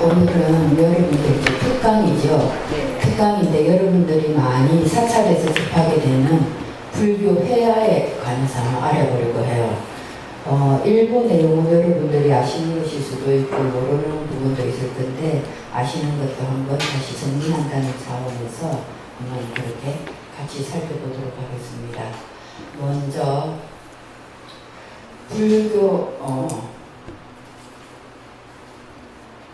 오늘은 여러분들 이제 특강이죠. 네. 특강인데 여러분들이 많이 사찰에서 접하게 되는 불교 회화에 관해서 알아보려고 해요. 일부 내용 여러분들이 아시는 것일 수도 있고 모르는 부분도 있을 텐데 아시는 것도 한번 다시 정리한다는 차원에서 한번 그렇게 같이 살펴보도록 하겠습니다. 먼저 불교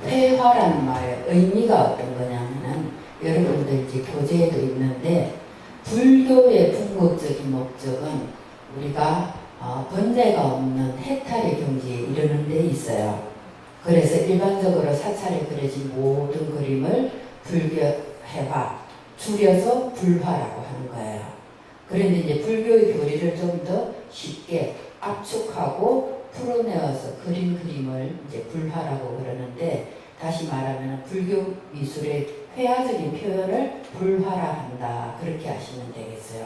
회화라는 말의 의미가 어떤 거냐면은 여러분들 이제 교재에도 있는데 불교의 궁극적인 목적은 우리가 번뇌가 없는 해탈의 경지에 이르는 데 있어요. 그래서 일반적으로 사찰에 그려진 모든 그림을 불교 회화, 줄여서 불화라고 하는 거예요. 그런데 이제 불교의 교리를 좀 더 쉽게 압축하고 풀어내어서 그림을 이제 불화라고 그러는데, 다시 말하면 불교 미술의 회화적인 표현을 불화라 한다, 그렇게 하시면 되겠어요.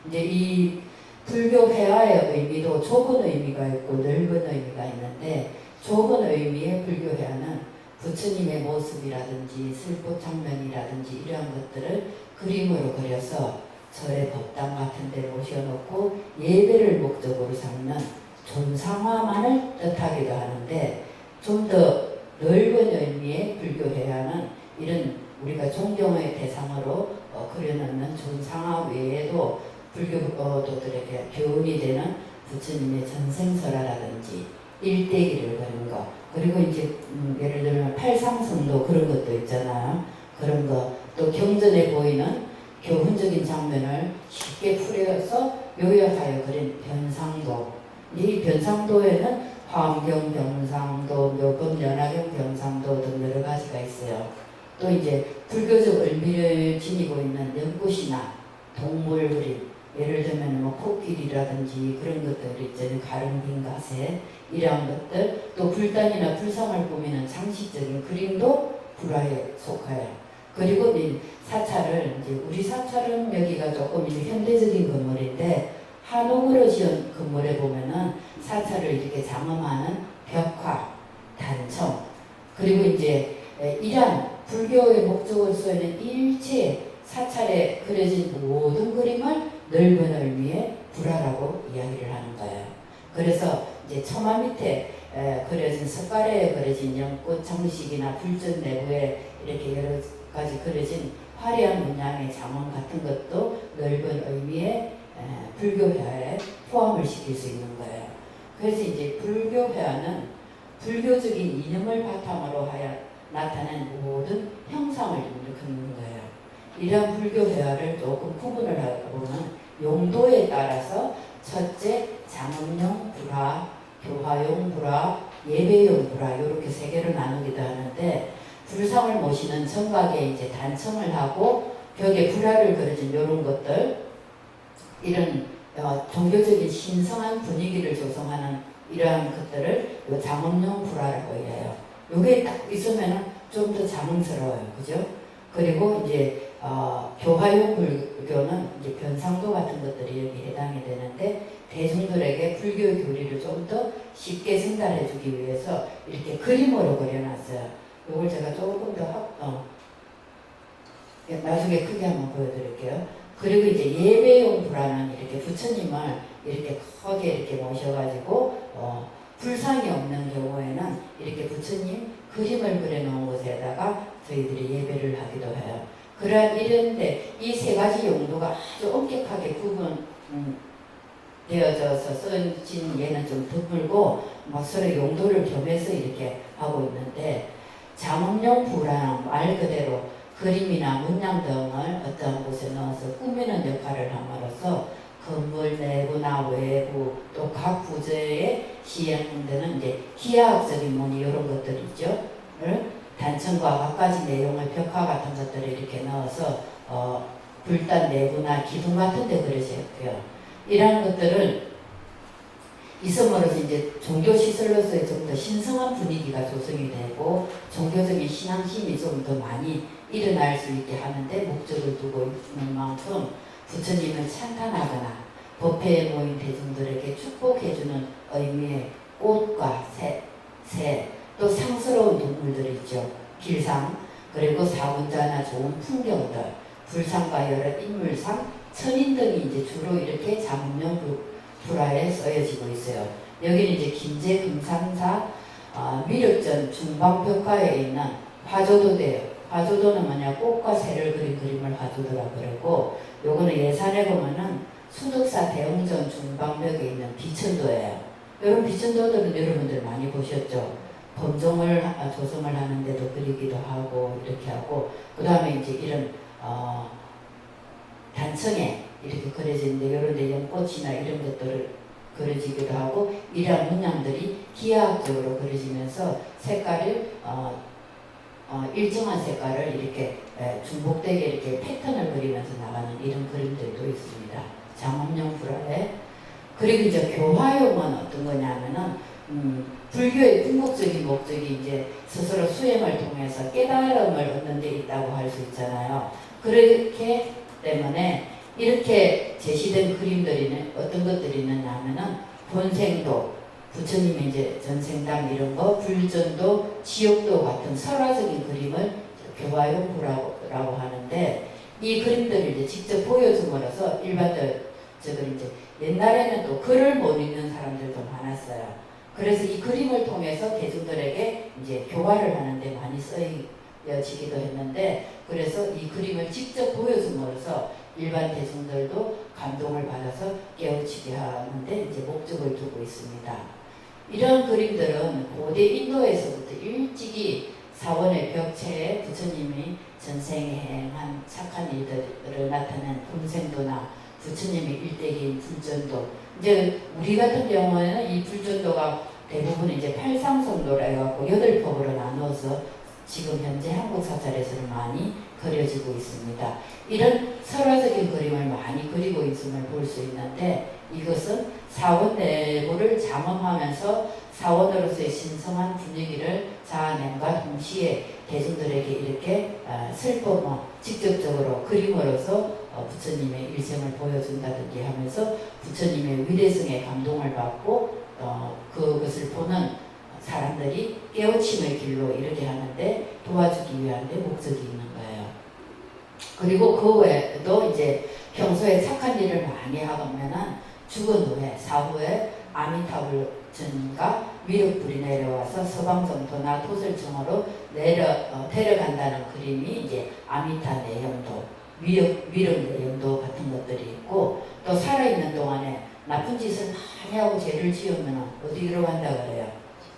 이제 이 불교 회화의 의미도 좁은 의미가 있고 넓은 의미가 있는데, 좁은 의미의 불교 회화는 부처님의 모습이라든지 슬프 장면이라든지 이러한 것들을 그림으로 그려서 절의 법당 같은 데 모셔놓고 예배를 목적으로 삼는 존상화만을 뜻하기도 하는데, 좀 더 넓은 의미의 불교 회화는 이런 우리가 존경의 대상으로 그려놓는 존상화 외에도 불교도들에게 교훈이 되는 부처님의 전생설화라든지 일대기를 그린 거, 그리고 이제 예를 들면 팔상성도 그런 것도 있잖아요. 그런 거, 또 경전에 보이는 교훈적인 장면을 쉽게 풀어서 요약하여 그린 변상도, 이 변상도에는 화엄경 변상도, 묘금 연화경 변상도 등 여러 가지가 있어요. 또 이제 불교적 의미를 지니고 있는 연꽃이나 동물 그림, 예를 들면 뭐 코끼리라든지 그런 것들 있잖아요. 가릉빈 가세 이러한 것들, 또 불단이나 불상을 꾸미는 장식적인 그림도 불화에 속해요. 그리고 이 사찰을 이제 우리 사찰은 여기가 조금 이제 현대적인 건물인데, 한옥으로 지은 건물에 보면은 사찰을 이렇게 장엄하는 벽화, 단청, 그리고 이제 이러한 불교의 목적으로 있는 일체 사찰에 그려진 모든 그림을 넓은 의미의 불화라고 이야기를 하는 거예요. 그래서 이제 처마 밑에 그려진 석가래에 그려진 연꽃 장식이나 불전 내부에 이렇게 여러 가지 그려진 화려한 문양의 장엄 같은 것도 넓은 의미의 불교 회화에 포함을 시킬 수 있는 거예요. 그래서 이제 불교 회화는 불교적인 이념을 바탕으로 하여 나타낸 모든 형상을 일컫는 거예요. 이러한 불교 회화를 조금 구분을 하고는 용도에 따라서 첫째 장엄용 불화, 교화용 불화, 예배용 불화, 이렇게 세 개로 나누기도 하는데, 불상을 모시는 정각에 이제 단청을 하고 벽에 불화를 그려진 이런 것들, 이런 종교적인 신성한 분위기를 조성하는 이러한 것들을 장엄용 불화라고 해요. 요게 딱 있으면 좀 더 장엄스러워요. 그죠? 그리고 이제 교화용 불교는 이제 변상도 같은 것들이 여기 해당이 되는데, 대중들에게 불교의 교리를 좀 더 쉽게 전달해 주기 위해서 이렇게 그림으로 그려놨어요. 요걸 제가 조금 더 나중에 크게 한번 보여드릴게요. 그리고 이제 예배용 불화는 이렇게 부처님을 이렇게 크게 이렇게 모셔가지고 불상이 없는 경우에는 이렇게 부처님 그림을 그려놓은 곳에다가 저희들이 예배를 하기도 해요. 이런데 이 세 가지 용도가 아주 엄격하게 되어져서 써진 예는 좀 드물고 서로 용도를 겸해서 이렇게 하고 있는데, 장엄용 불화는 말 그대로 그림이나 문양 등을 어떤 곳에 넣어서 꾸미는 역할을 함으로써 건물 내부나 외부 또 각 부재에 시행되는 이제 기하학적인 문의 이런 것들 있죠. 단청과 각가지 내용의 벽화 같은 것들을 이렇게 넣어서 불단 내부나 기둥 같은 데 그려졌고요. 이러한 것들은 있음으로써 이제 종교시설로서의 좀 더 신성한 분위기가 조성이 되고 종교적인 신앙심이 좀 더 많이 일어날 수 있게 하는데 목적을 두고 있는 만큼, 부처님을 찬탄하거나 법회에 모인 대중들에게 축복해주는 의미의 꽃과 새, 또 상스러운 동물들 있죠. 길상, 그리고 사문자나 좋은 풍경들, 불상과 여러 인물상, 천인 등이 이제 주로 이렇게 장문용 불화에 쓰여지고 있어요. 여기는 이제 김제 금산사 미륵전 중방벽가에 있는 화조도대요. 화조도는 뭐냐, 꽃과 새를 그린 그림을 화조도라고 그러고, 요거는 예산에 보면은 수덕사 대웅전 중방벽에 있는 비천도예요. 이런 비천도들은 여러분들 많이 보셨죠? 범종을 조성을 하는데도 그리기도 하고 이렇게 하고, 그 다음에 이제 이런 단청에 이렇게 그려지는데 이런 데 연꽃이나 이런 것들을 그려지기도 하고, 이러한 문양들이 기하학적으로 그려지면서 색깔을 일정한 색깔을 이렇게 중복되게 이렇게 패턴을 그리면서 나가는 이런 그림들도 있습니다. 장엄용 불화에. 그리고 이제 교화용은 어떤 거냐면은 불교의 궁극적인 목적이 이제 스스로 수행을 통해서 깨달음을 얻는 데 있다고 할 수 있잖아요. 그렇기 때문에 이렇게 제시된 그림들이 어떤 것들이 있느냐 하면은 본생도, 부처님의 이제 전생당 이런 거, 불전도, 지옥도 같은 설화적인 그림을 교화용 불화라고 하는데, 이 그림들을 이제 직접 보여줌으로써 일반적으로 이제 옛날에는 또 글을 못 읽는 사람들도 많았어요. 그래서 이 그림을 통해서 대중들에게 이제 교화를 하는데 많이 쓰여지기도 했는데, 그래서 이 그림을 직접 보여줌으로써 일반 대중들도 감동을 받아서 깨우치게 하는데 이제 목적을 두고 있습니다. 이런 그림들은 고대 인도에서부터 일찍이 사원의 벽체에 부처님이 전생에 행한 착한 일들을 나타낸 금생도나 부처님의 일대기인 불전도, 이제 우리 같은 경우에는 이 불전도가 대부분 이제 팔상성도라 해갖고 8폭으로 나누어서 지금 현재 한국 사찰에서는 많이 그려지고 있습니다. 이런 설화적인 그림을 많이 그리고 있음을 볼 수 있는데, 이것은 사원 내부를 장엄하면서 사원으로서의 신성한 분위기를 자아냄과 동시에 대중들에게 이렇게 직접적으로 그림으로서 부처님의 일생을 보여준다든지 하면서 부처님의 위대성에 감동을 받고 그것을 보는 사람들이 깨우침의 길로 이렇게 하는데 도와주기 위한 데 목적이 있는 거예요. 그리고 그 외에도 이제 평소에 착한 일을 많이 하면은 죽은 후에 사후에 아미타불전가 미륵불이 내려와서 서방정토나 토설청으로 데려간다는 그림이 이제 아미타 내염도, 미륵 내염도 같은 것들이 있고, 또 살아있는 동안에 나쁜 짓을 많이 하고 죄를 지으면 어디로 간다 그래요?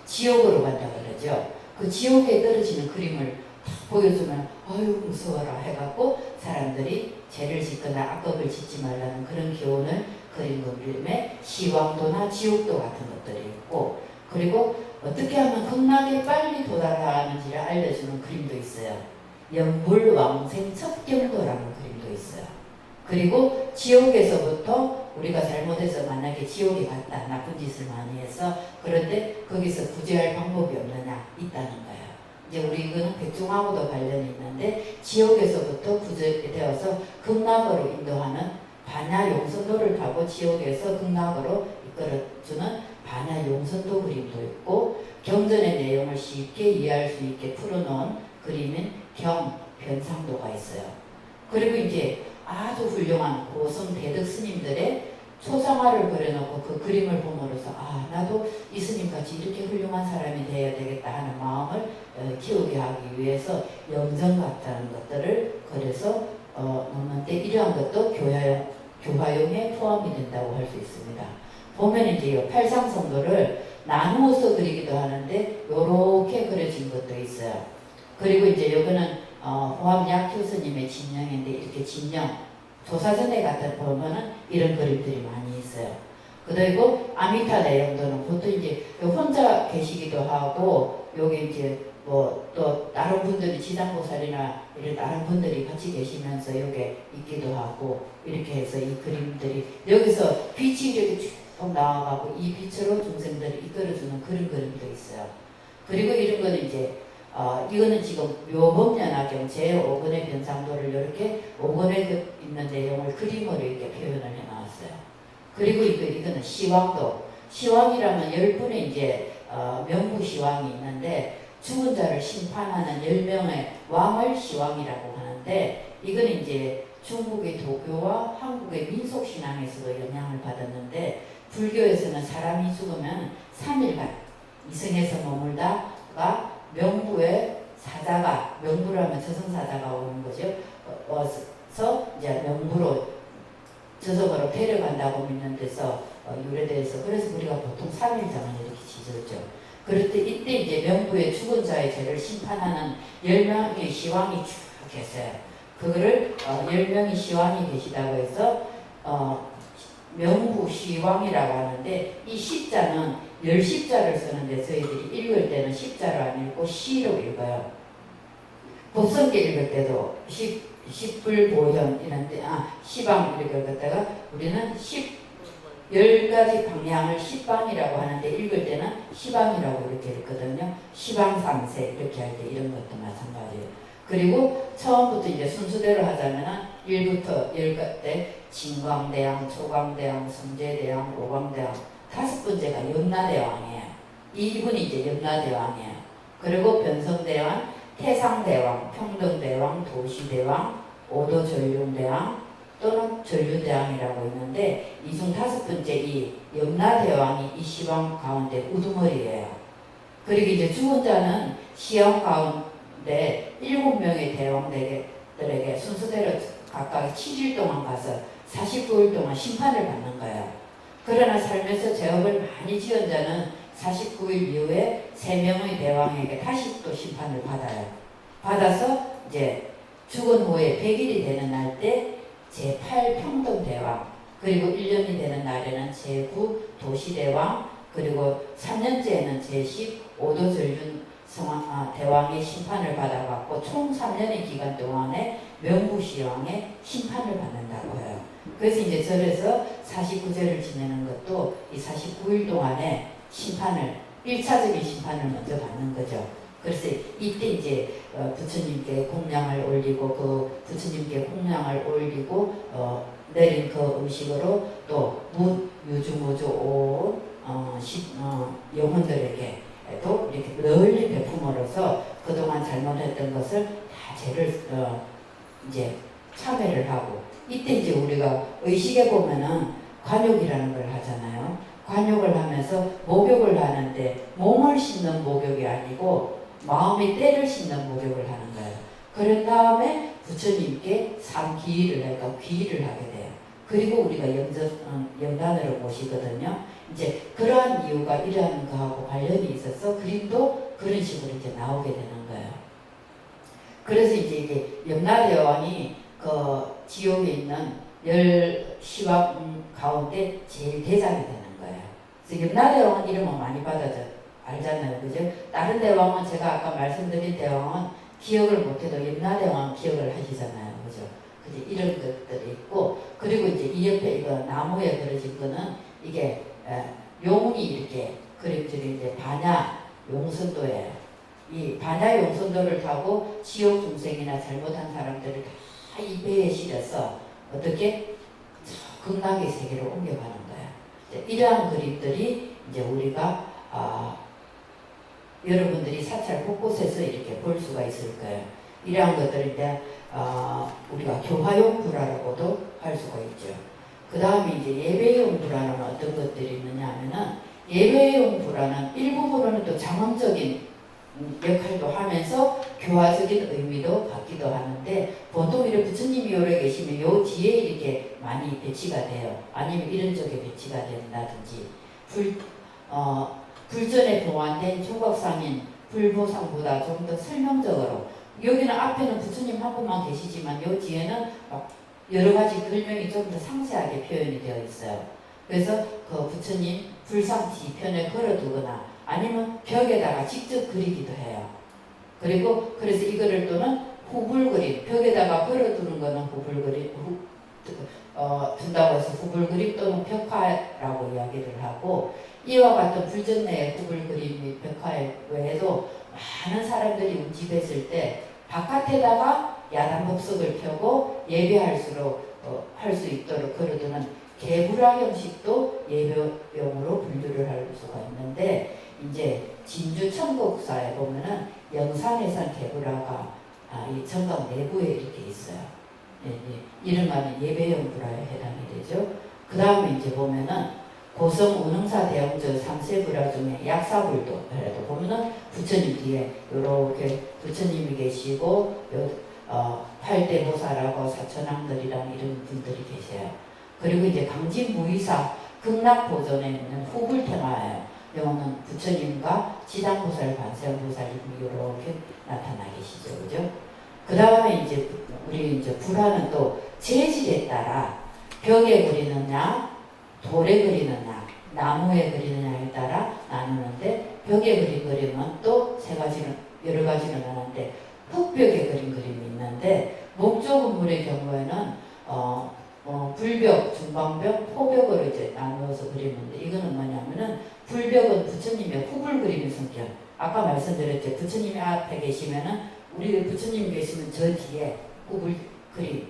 지옥으로 간다 그러죠. 그 지옥에 떨어지는 그림을 딱 보여주면 아유 무서워라 해갖고 사람들이 죄를 짓거나 악업을 짓지 말라는 그런 교훈을 그린 그림에 시왕도나 지옥도 같은 것들이 있고, 그리고 어떻게 하면 극락에 빨리 도달하는지를 알려주는 그림도 있어요. 연불왕생 첩경도라는 그림도 있어요. 그리고 지옥에서부터 우리가 잘못해서 만약에 지옥에 갔다, 나쁜 짓을 많이 해서, 그런데 거기서 구제할 방법이 없느냐, 있다는 거예요. 이제 우리 이거는 백중하고도 관련이 있는데, 지옥에서부터 구제되어서 극락으로 인도하는 반야 용선도를 타고 지옥에서 극락으로 이끌어주는 반야 용선도 그림도 있고, 경전의 내용을 쉽게 이해할 수 있게 풀어놓은 그림인 경변상도가 있어요. 그리고 이제 아주 훌륭한 고성 대덕 스님들의 초상화를 그려놓고 그 그림을 보므로서 아 나도 이 스님같이 이렇게 훌륭한 사람이 되어야 되겠다 하는 마음을 키우게 하기 위해서 영정 같은 것들을 그려서 놓는데, 이러한 것도 교화용에 포함이 된다고 할 수 있습니다. 보면 이제 팔상성도를 나누어서 그리기도 하는데 요렇게 그려진 것도 있어요. 그리고 이제 요거는 호암약 교수님의 진령인데, 이렇게 진령 조사전에 같은 보면은 이런 그림들이 많이 있어요. 그리고 아미타 내용도는 보통 이제 혼자 계시기도 하고, 여기 이제 뭐 또 다른 분들이 지장보살이나 이런 다른 분들이 같이 계시면서 여기 있기도 하고, 이렇게 해서 이 그림들이 여기서 빛이 이렇게 쭉 나와가고 이 빛으로 중생들을 이끌어주는 그런 그림도 있어요. 그리고 이런 거는 이제 이거는 지금 묘법연화경 제5권의 변상도를 이렇게 5권에 있는 내용을 그림으로 이렇게 표현을 해놨어요. 그리고 이거는 시왕도, 시왕이라면 10분의 이제 명부시왕이 있는데, 죽은 자를 심판하는 10명의 왕을 시왕이라고 하는데, 이거는 이제 중국의 도교와 한국의 민속신앙에서도 영향을 받았는데, 불교에서는 사람이 죽으면 3일간 이승에서 머물다가 명부에 사자가, 명부라면 저승사자가 오는 거죠. 와서 이제 명부로 저승으로 데려간다고 믿는 데서 유래돼서, 그래서 우리가 보통 3일장을 이렇게 지었죠. 그럴 때 이때 이제 명부의 죽은 자의 죄를 심판하는 10명의 시왕이 쭉 계세요. 그거를 10명의 시왕이 계시다고 해서 명부 시왕이라고 하는데, 이 시자는 10시자를 쓰는데 저희들이 읽을 때는 시자로 안 읽고 시로 읽어요. 법성계 읽을 때도 십불보현 이런데 시방 이렇게 읽었다가 우리는 10가지 방향을 시방이라고 하는데, 읽을 때는 시방이라고 이렇게 읽거든요. 시방삼세 이렇게 할 때 이런 것도 마찬가지예요. 그리고 처음부터 이제 순서대로 하자면은 1부터 10까지 진광대왕, 초광대왕, 성제대왕, 오광대왕, 5번째가 염라대왕이에요. 이분이 이제 염라대왕이에요. 그리고 변성대왕, 태상대왕, 평등대왕, 도시대왕, 오도전륜대왕 또는 전륜대왕이라고 있는데, 이 중 5번째 이 염라대왕이 이 시방 가운데 우두머리예요. 그리고 이제 죽은 자는 시왕 가운데 7명의 대왕들에게 순서대로 각각 7일 동안 가서 49일 동안 심판을 받는 거예요. 그러나 살면서 죄업을 많이 지은 자는 49일 이후에 3명의 대왕에게 다시 또 심판을 받아요. 받아서 이제 죽은 후에 100일이 되는 날 때 제8평등대왕, 그리고 1년이 되는 날에는 제9도시대왕, 그리고 3년째에는 제10오도전륜 대왕의 심판을 받아갖고 총 3년의 기간 동안에 명부시왕의 심판을 받는다고 해요. 그래서 이제 절에서 49제를 지내는 것도 이 49일 동안에 심판을, 1차적인 심판을 먼저 받는 거죠. 그래서 이때 이제 부처님께 공양을 올리고, 그 부처님께 공양을 올리고 내린 그 음식으로 또 유주무주 온 영혼들에게 또 이렇게 널리 베품으로써 그동안 잘못했던 것을 다 죄를 이제 참회를 하고, 이때 이제 우리가 의식에 보면은 관욕이라는 걸 하잖아요. 관욕을 하면서 목욕을 하는데 몸을 씻는 목욕이 아니고 마음의 때를 씻는 목욕을 하는 거예요. 그런 다음에 부처님께 삼기를 하니까 귀의를 하게 돼요. 그리고 우리가 영단으로 모시거든요. 이제 그러한 이유가 이러한 거하고 관련이 있어서 그림도 그런 식으로 이제 나오게 되는 거예요. 그래서 이제 염라대왕이 그 지옥에 있는 10시왕 가운데 제일 대장이 되는 거예요. 그래서 염라대왕은 이름은 많이 받아져 알잖아요. 그죠? 다른 대왕은 제가 아까 말씀드린 대왕은 기억을 못해도 염라대왕 기억을 하시잖아요. 그죠? 그죠? 이런 것들이 있고, 그리고 이제 이 옆에 이거 나무에 그려진 거는 이게 용이 이렇게 그림들이 이제 반야 용선도예요. 이 반야 용선도를 타고 지옥 중생이나 잘못한 사람들을 다 이 배에 실어서 어떻게 극락의 세계로 옮겨가는 거예요. 이러한 그림들이 이제 우리가 여러분들이 사찰 곳곳에서 이렇게 볼 수가 있을 거예요. 이러한 것들을 이제 우리가 교화용 불화라고도 할 수가 있죠. 그 다음에 이제 예배용 불화는 어떤 것들이 있느냐 하면은, 예배용 불화는 일부분으로는 또 장엄적인 역할도 하면서 교화적인 의미도 갖기도 하는데, 보통 이렇게 부처님이 오래 계시면 요 뒤에 이렇게 많이 배치가 돼요. 아니면 이런 쪽에 배치가 된다든지, 불전에 동안된 총각상인 불보상보다 좀 더 설명적으로, 여기는 앞에는 부처님 한 분만 계시지만 요 뒤에는 여러 가지 글명이 좀 더 상세하게 표현이 되어 있어요. 그래서 그 부처님 불상 뒤편에 걸어두거나 아니면 벽에다가 직접 그리기도 해요. 그리고 그래서 이거를 또는 후불그림, 벽에다가 걸어두는 거는 후불그림, 둔다고 해서 후불그림 또는 벽화라고 이야기를 하고, 이와 같은 불전내의 후불그림 및 벽화 외에도 많은 사람들이 움집했을 때 바깥에다가 야단법석을 펴고 예배할 수 있도록 걸어두는 개불화 형식도 예배용으로 분류를 할 수가 있는데, 이제 진주 청곡사에 보면은 영산해산 개불화가 이 정각 내부에 이렇게 있어요. 예, 예. 이름하면 예배용 불화에 해당이 되죠. 그 다음에 이제 보면은 고성 운흥사 대웅전 3세 불화 중에 약사불도 보면은 부처님 뒤에 이렇게 부처님이 계시고 8대 보살하고 사천왕들이랑 이런 분들이 계세요. 그리고 이제 강진무의사 극락보존에 있는 후불태마예요. 이거는 부처님과 지당보살, 관세음보살이 이렇게 나타나 계시죠, 그죠? 그 다음에 이제 우리 이제 불화는 또 재질에 따라 벽에 그리느냐, 돌에 그리느냐, 나무에 그리느냐에 따라 나누는데 벽에 그린 그림은 또 여러 가지로 나누는데 흙벽에 그린 그림이 있는데 목조건물의 경우에는 불벽, 중방벽, 포벽으로 이제 나누어서 그리는데 이거는 뭐냐면은 불벽은 부처님의 후불 그림의 성격. 아까 말씀드렸죠. 부처님이 앞에 계시면은 우리 부처님 계시면 저 뒤에 후불 그림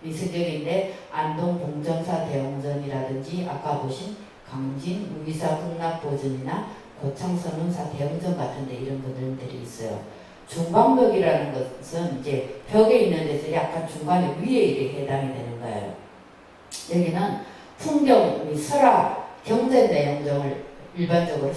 이 성격인데 안동 봉정사 대웅전이라든지 아까 보신 강진 무의사 극락보전이나 고창선운사 대웅전 같은데 이런 것들이 있어요. 중방벽이라는 것은 이제 벽에 있는 데서 약간 중간에 위에 이렇게 해당이 되는 거예요. 여기는 풍경 및 설화 경전 내용을 일반적으로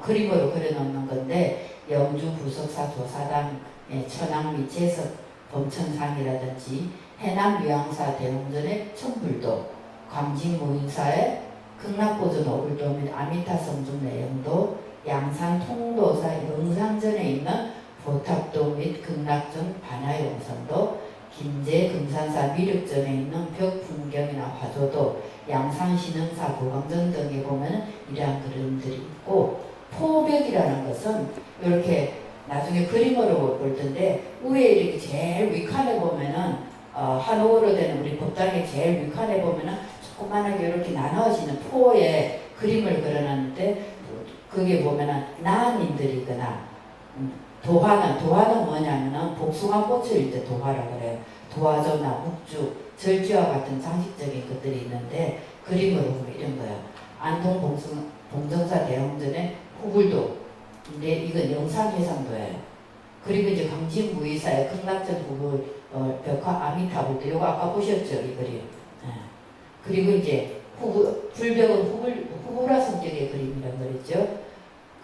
그림으로 그려놓는 건데 영주 부석사 조사당 천왕 및 제석 범천상이라든지 해남 유양사 대웅전의 천불도 광진 무인사의 극락보전 오불도 및 아미타 성중 내용도 양산 통도사 영상전에 있는 보탑도 및 극락전 반야용선도 김제 금산사 미륵전에 있는 벽풍경이나 화조도 양산신흥사 보강전 등에 보면 이러한 그림들이 있고 포벽이라는 것은 이렇게 나중에 그림으로 볼 텐데 위에 이렇게 제일 위칸에 보면은 한옥으로 된 우리 법당의 제일 위칸에 보면은 조그만하게 이렇게 나눠지는 포에 그림을 그려놨는데 그게 보면은 나한님들이거나 도화는 뭐냐면은 복숭아꽃을 이제 도화라 그래요. 도화조나 묵주, 절지와 같은 장식적인 것들이 있는데 그림으로 보면 이런 거예요. 안동 봉정사 대웅전의 후불도 근데 이건 영산해상도예요. 그리고 이제 강진무의사의 극락전 후불 벽화 아미타불도 이거 아까 보셨죠 이 그림. 네. 그리고 이제 불벽은 후불화 성격의 그림이라고 그랬죠.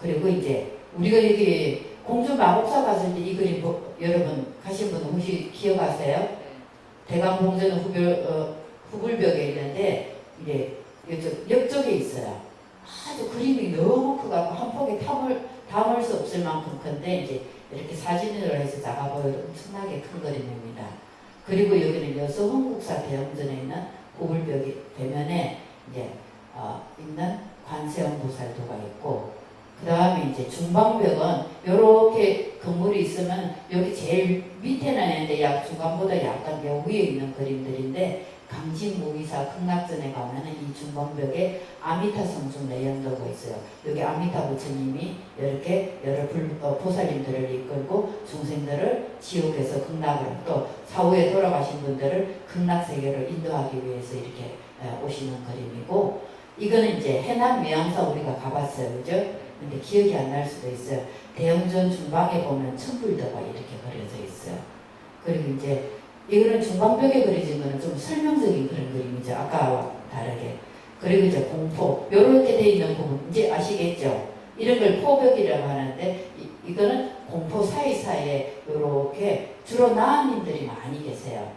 그리고 이제 우리가 여기 공주 마법사 갔을 때 이 그림 여러분 가신 분 혹시 기억하세요? 대강봉전 후불벽에 있는데 이제 이쪽 옆쪽에 있어요. 아주 그림이 너무 크고 한 폭에 담을 수 없을 만큼 큰데 이제 이렇게 사진으로 해서 작아 보여도 엄청나게 큰 그림입니다. 그리고 여기는 여서홍국사 대웅전에 있는 후불벽이 배면에 이제 있는 관세음보살도가 있고 그 다음에 이제 중방벽은 이렇게 건물이 있으면 여기 제일 밑에는 있는데 중간보다 약간 요 위에 있는 그림들인데 강진무의사 극락전에 가면은 이 중방벽에 아미타 성중 내연도가 있어요. 여기 아미타 부처님이 이렇게 여러 보살님들을 이끌고 중생들을 지옥에서 극락으로 또 사후에 돌아가신 분들을 극락세계로 인도하기 위해서 이렇게 오시는 그림이고 이거는 이제 해남 미양사 우리가 가봤어요. 그죠? 근데 기억이 안 날 수도 있어요. 대웅전 중방에 보면 천불도가 이렇게 그려져 있어요. 그리고 이제 이거는 중방벽에 그려진 거는 좀 설명적인 그런 그림이죠. 아까와 다르게. 그리고 이제 공포 이렇게 돼 있는 부분 이제 아시겠죠? 이런 걸 포벽이라고 하는데 이거는 공포 사이사이에 이렇게 주로 나한님들이 많이 계세요.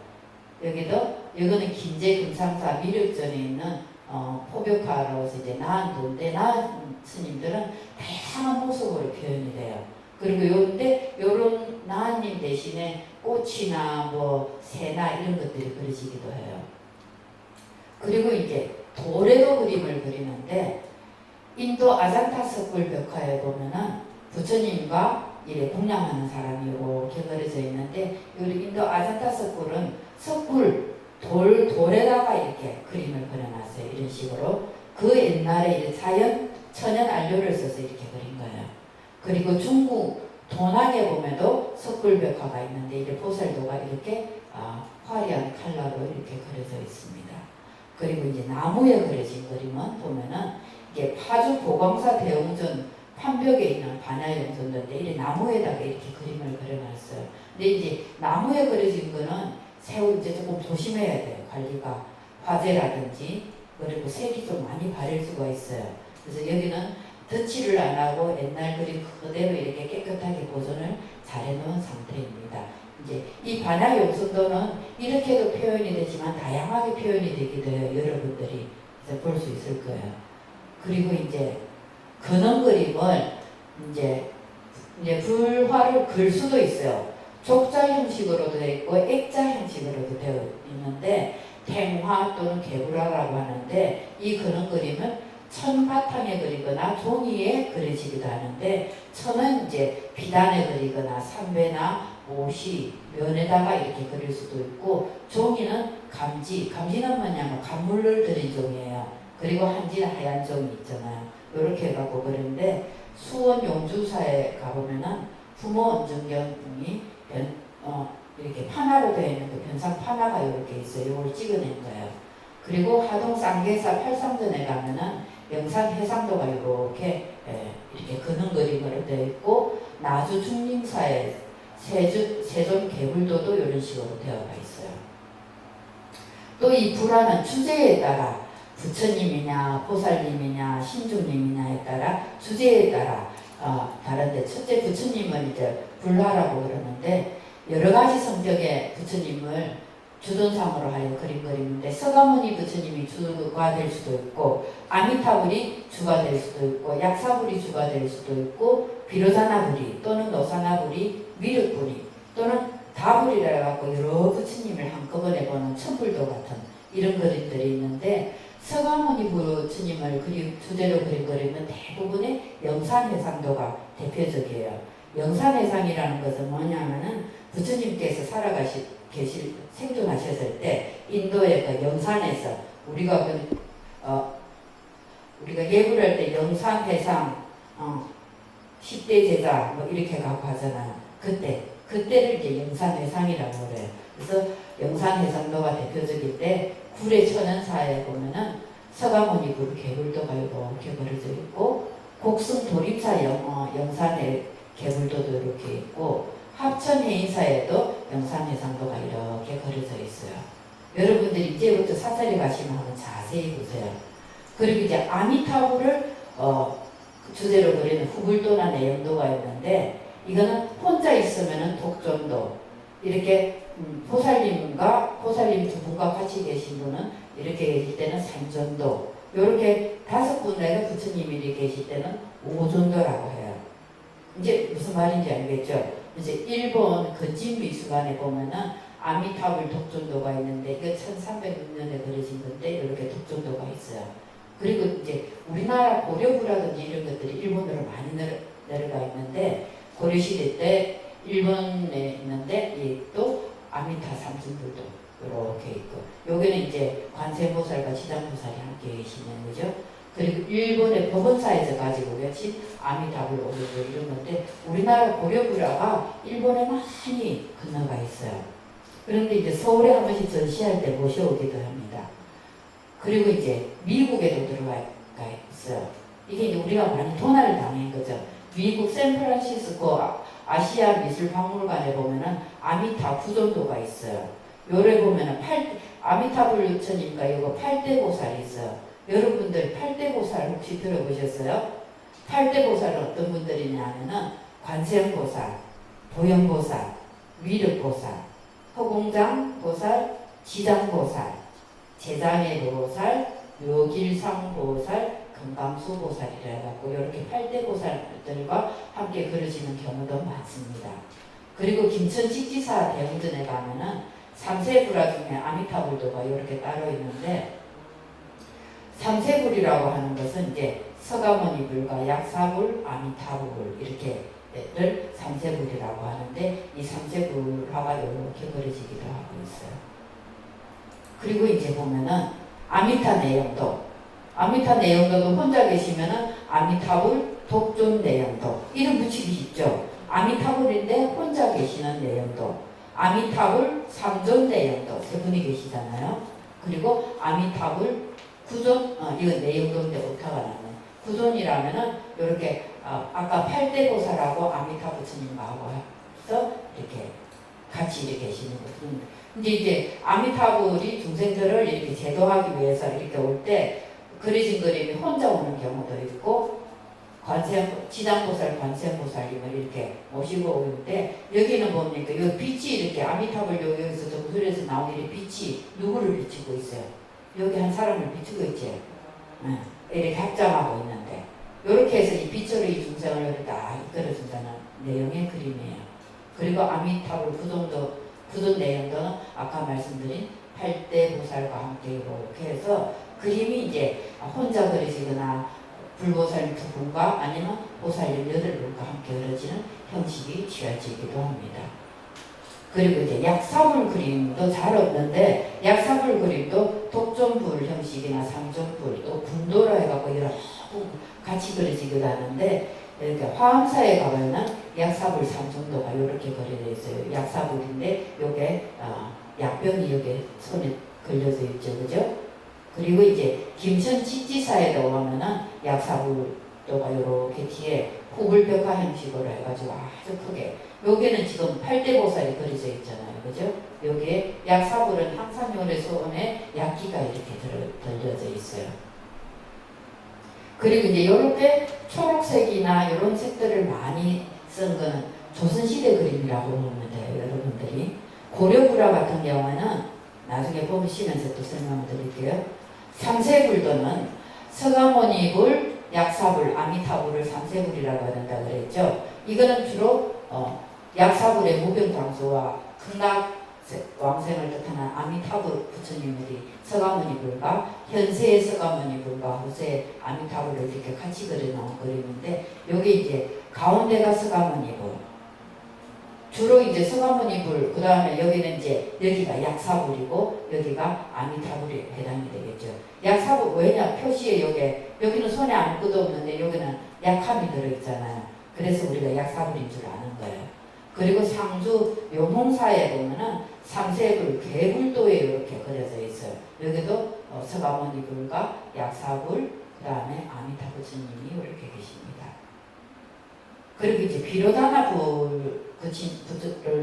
여기는 김제 금상사 미륵전에 있는 포벽화로 해서 이제 나한도인데 나한 스님들은 다양한 모습으로 표현이 돼요. 그리고 요런 나한님 대신에 꽃이나 뭐 새나 이런 것들이 그려지기도 해요. 그리고 이제 도래도 그림을 그리는데 인도 아잔타 석굴 벽화에 보면은 부처님과 이래 공양하는 사람이 이렇게 그려져 있는데 여기 인도 아잔타 석굴은 석굴 돌에다가 이렇게 그림을 그려놨어요. 이런 식으로 그 옛날에 이제 천연 안료를 써서 이렇게 그린 거예요. 그리고 중국 도낭에 보면도 석굴벽화가 있는데 이제 보살도가 이렇게 화려한 컬러로 이렇게 그려져 있습니다. 그리고 이제 나무에 그려진 그림은 보면은 이게 파주 보광사 대웅전 판벽에 있는 반야용선도인데 이 나무에다가 이렇게 그림을 그려놨어요. 근데 이제 나무에 그려진 거는 새우 이제 조금 조심해야 돼요. 관리가 화재라든지 그리고 색이 좀 많이 바릴 수가 있어요. 그래서 여기는 덧칠을 안 하고 옛날 그림 그대로 이렇게 깨끗하게 보존을 잘 해놓은 상태입니다. 이제 이 반야용선도는 이렇게도 표현이 되지만 다양하게 표현이 되기도 해요. 여러분들이 볼 수 있을 거예요. 그리고 이제 그는 그림을 이제 불화를 글 수도 있어요. 족자 형식으로도 되어 있고 액자 형식으로도 되어 있는데 탱화 또는 개불화라고 하는데 이 그는 그림은 천 바탕에 그리거나 종이에 그려지기도 하는데 천은 이제 비단에 그리거나 삼배나 옷이 면에다가 이렇게 그릴 수도 있고 종이는 감지는 뭐냐면 감물을 들인 종이에요. 그리고 한지는 하얀 종이 있잖아요. 이렇게 해갖고 그런데 수원 용주사에 가보면은 부모 언정경이 이렇게 판화로 되어 있는 그 변상 판화가 이렇게 있어요. 이걸 찍어낸 거예요. 그리고 하동 쌍계사 팔상전에 가면은 영산 해상도가 이렇게 그는 그림으로 되어 있고 나주 중림사에 세존 개불도도 이런 식으로 되어가 있어요. 또 이 불화는 주제에 따라 부처님이냐 보살님이냐 신주님이냐에 따라 주제에 따라 다른데 첫째 부처님은 이제 불화라고 그러는데 여러 가지 성격의 부처님을 주존상으로 하여 그린 그림인데 서가모니 부처님이 주가 될 수도 있고 아미타불이 주가 될 수도 있고 약사불이 주가 될 수도 있고 비로자나불이 또는 노사나불이 미륵불이 또는 다불이라 해갖고 여러 부처님을 한꺼번에 보는 천불도 같은 이런 그림들이 있는데 서가모니 부처님을 주제로 그린 그림은 대부분의 영산해상도가 대표적이에요. 영산해상이라는 것은 뭐냐면은 부처님께서 생존하셨을 때 인도의 그 영산에서 우리가 예불할 때 영산해상 10대 제자 뭐 이렇게 갖고 하잖아요. 그때를 이제 영산해상이라고 그래요. 그래서 영산해상도가 대표적일 때 굴의 천연사에 보면은 서가모니 굴 개불도가 이렇게 그려져 있고 곡승 도림사 영산의 개불도도 이렇게 있고 합천해인사에도 영산해상도가 이렇게 그려져 있어요. 여러분들이 이제부터 사찰에 가시면 한번 자세히 보세요. 그리고 이제 아미타불을 주제로 그리는 후불도나 내영도가 있는데 이거는 혼자 있으면은 독존도 이렇게 보살님과 보살님 두 분과 같이 계신 분은 이렇게 계실 때는 삼존도 이렇게 5분의 부처님이 계실 때는 오존도라고 해요. 이제 무슨 말인지 알겠죠? 이제 일본 근진미술관에 보면은 아미타불 독존도가 있는데 이거 1306년에 그려진 건데 이렇게 독존도가 있어요. 그리고 이제 우리나라 고려부라든지 이런 것들이 일본으로 많이 내려가 있는데 고려시대 때 일본에 있는데 또 아미타 삼尊불도 이렇게 있고 여기는 이제 관세음보살과 지장보살이 함께 계시는 거죠. 그리고 일본의 법원사에서 가지고 계신 아미타불 오르고 이런 건데 우리나라 고려부라가 일본에 많이 건너가 있어요. 그런데 이제 서울에 한 번씩 전시할 때 모셔오기도 합니다. 그리고 이제 미국에도 들어가 있어요. 이게 이제 우리가 많이 도난을 당한 거죠. 미국 샌프란시스코 아시아 미술박물관에 보면은 아미타 구존도가 있어요. 요래 보면은 아미타불 유천인가 이거 8대 보살이 있어요. 여러분들 8대 보살 혹시 들어보셨어요? 8대 보살은 어떤 분들이냐면은 관세음보살, 보현보살, 위륵보살, 허공장보살, 지장보살, 제자매보살, 묘길상보살, 금강수보살이라 해갖고 이렇게 8대 보살들과 함께 그려지는 경우도 많습니다. 그리고 김천직지사 대웅전에 가면은 3세불화 중에 아미타불도가 이렇게 따로 있는데 3세불이라고 하는 것은 이제 서가모니 불과 약사불, 아미타불 이렇게를 3세불이라고 하는데 이 3세불화가 이렇게 그려지기도 하고 있어요. 그리고 이제 보면은 아미타 내용도도 혼자 계시면은 아미타불 독존 내용도 이름 붙이기 쉽죠. 아미타불인데 혼자 계시는 내용도 아미타불 삼존 내용도 세 분이 계시잖아요. 그리고 아미타불 구존 이건 내용도인데 오타가 나네. 구존이라면은 이렇게 아까 팔대보살하고 아미타 부처님하고 해서 이렇게 같이 이렇게 계시는 거죠. 근데 이제 아미타불이 중생들을 이렇게 제도하기 위해서 이렇게 올 때 그려진 그림이 혼자 오는 경우도 있고 지장보살, 관세음보살님을 이렇게 모시고 오는데 여기는 뭡니까? 이 빛이 이렇게 아미타불 여기서 정술에서 나오는 이 빛이 누구를 비추고 있어요? 여기 한 사람을 비추고 있지. 이렇게 합장하고 있는데 이렇게 해서 이 빛으로 이 중생을 다 이끌어준다는 내용의 그림이에요. 그리고 아미타불 구동 내용도 아까 말씀드린 8대 보살과 함께 이렇게 해서 그림이 이제 혼자 그려지거나 불보살 2분과 아니면 보살 18분과 함께 그려지는 형식이 취해지기도 합니다. 그리고 이제 약사불 그림도 잘 없는데 약사불 그림도 독존불 형식이나 상존불 또 분도라 해갖고 이런 같이 그려지기도 하는데 이렇게 화엄사에 가면은 약사불 상존도가 이렇게 그려져 있어요. 약사불인데 요게 약병이 여기 손에 걸려져 있죠, 그죠? 그리고 이제 김천 직지사에도 오면은 약사불도가 이렇게 뒤에 후불벽화 형식으로 해가지고 아주 크게 여기는 지금 8대 보살이 그려져 있잖아요, 그죠? 여기에 약사불은 항상 요래 손에 약기가 이렇게 들려져 있어요. 그리고 이제 이렇게 초록색이나 이런 색들을 많이 쓴 거는 조선시대 그림이라고 보면 돼요, 여러분들이. 고려불화 같은 경우에는 나중에 보시면서 또 설명을 드릴게요. 삼세불도는 서가모니불, 약사불, 아미타불을 삼세불이라고 한다 그랬죠. 이거는 주로 약사불의 무병장수와 극락왕생을 뜻하는 아미타불 부처님들이 서가모니불과 현세의 서가모니불과 후세의 아미타불을 이렇게 같이 그려놓은 그림인데 여기 이제 가운데가 서가모니불 주로 이제 서가모니불 그 다음에 여기는 이제 여기가 약사불이고 여기가 아미타불이 해당이 되겠죠. 약사불 왜냐 표시에 여기는 손에 아무것도 없는데 여기는 약함이 들어있잖아요. 그래서 우리가 약사불인 줄 아는 거예요. 그리고 상주 용홍사에 보면은 삼세불 개불도에 이렇게 그려져 있어요. 여기도 서가모니불과 약사불 그 다음에 아미타 부처님이 이렇게 계십니다. 그리고 이제 비로다나불을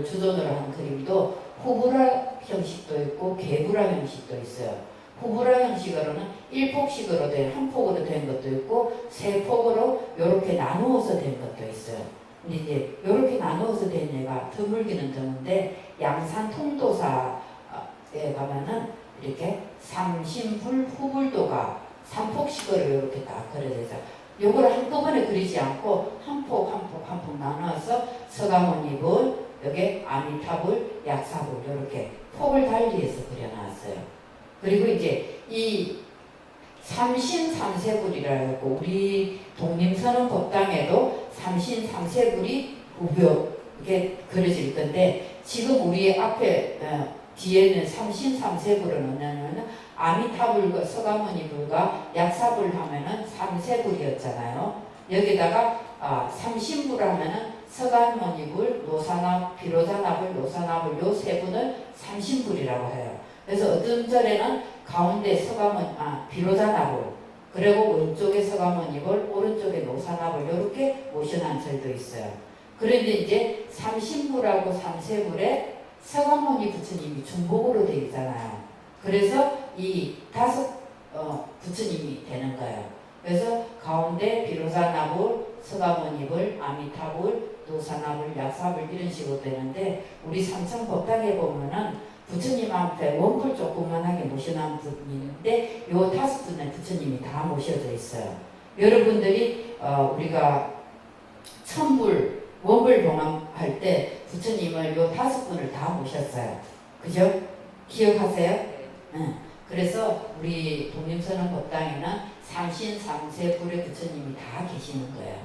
주존으로 한 그림도 후불화 형식도 있고 개불화 형식도 있어요. 후불화 형식으로는 1폭식으로 된 한 폭으로 된 것도 있고 세 폭으로 이렇게 나누어서 된 것도 있어요. 근데 이제 이렇게 나누어서 된 얘가 드물기는 드문데 양산 통도사에 가면은 이렇게 삼신불 후불도가 3폭식으로 이렇게 딱 그려져 있어요. 요걸 한꺼번에 그리지 않고 한 폭 나눠서 서가모니불, 여기 아미타불, 약사불 이렇게 폭을 달리해서 그려놨어요. 그리고 이제 이 삼신삼세불이라고 하고 우리 독림선언 법당에도 삼신삼세불이 우벽에 그려질 건데 지금 우리 앞에 뒤에는 삼신삼세불은 뭐냐면 아미타불과 서가모니불과 약사불 하면은 삼세불이었잖아요. 여기다가 삼신불 하면은 서가모니불, 비로자나불, 노사나불 요 세 분을 삼신불이라고 해요. 그래서 어떤 절에는 가운데 비로자나불 그리고 왼쪽에 서가모니불, 오른쪽에 노사나불 이렇게 모셔놓은 절도 있어요. 그런데 이제 삼신불하고 삼세불에 서가모니 부처님이 중복으로 되어 있잖아요. 그래서 이 5 부처님이 되는 거예요. 그래서 가운데 비로자나불, 서가모니불, 아미타불, 노사나불, 약사불 이런 식으로 되는데 우리 삼성 법당에 보면은 부처님 앞에 원불 조그만하게 모셔놓은 분인데 요 5분의 부처님이 다 모셔져 있어요. 여러분들이 우리가 천불 원불 봉합할 때 부처님을 요 5분을 다 모셨어요. 그죠? 기억하세요? 응. 그래서 우리 독림선언 법당에는 삼신삼세불의 부처님이 다 계시는 거예요.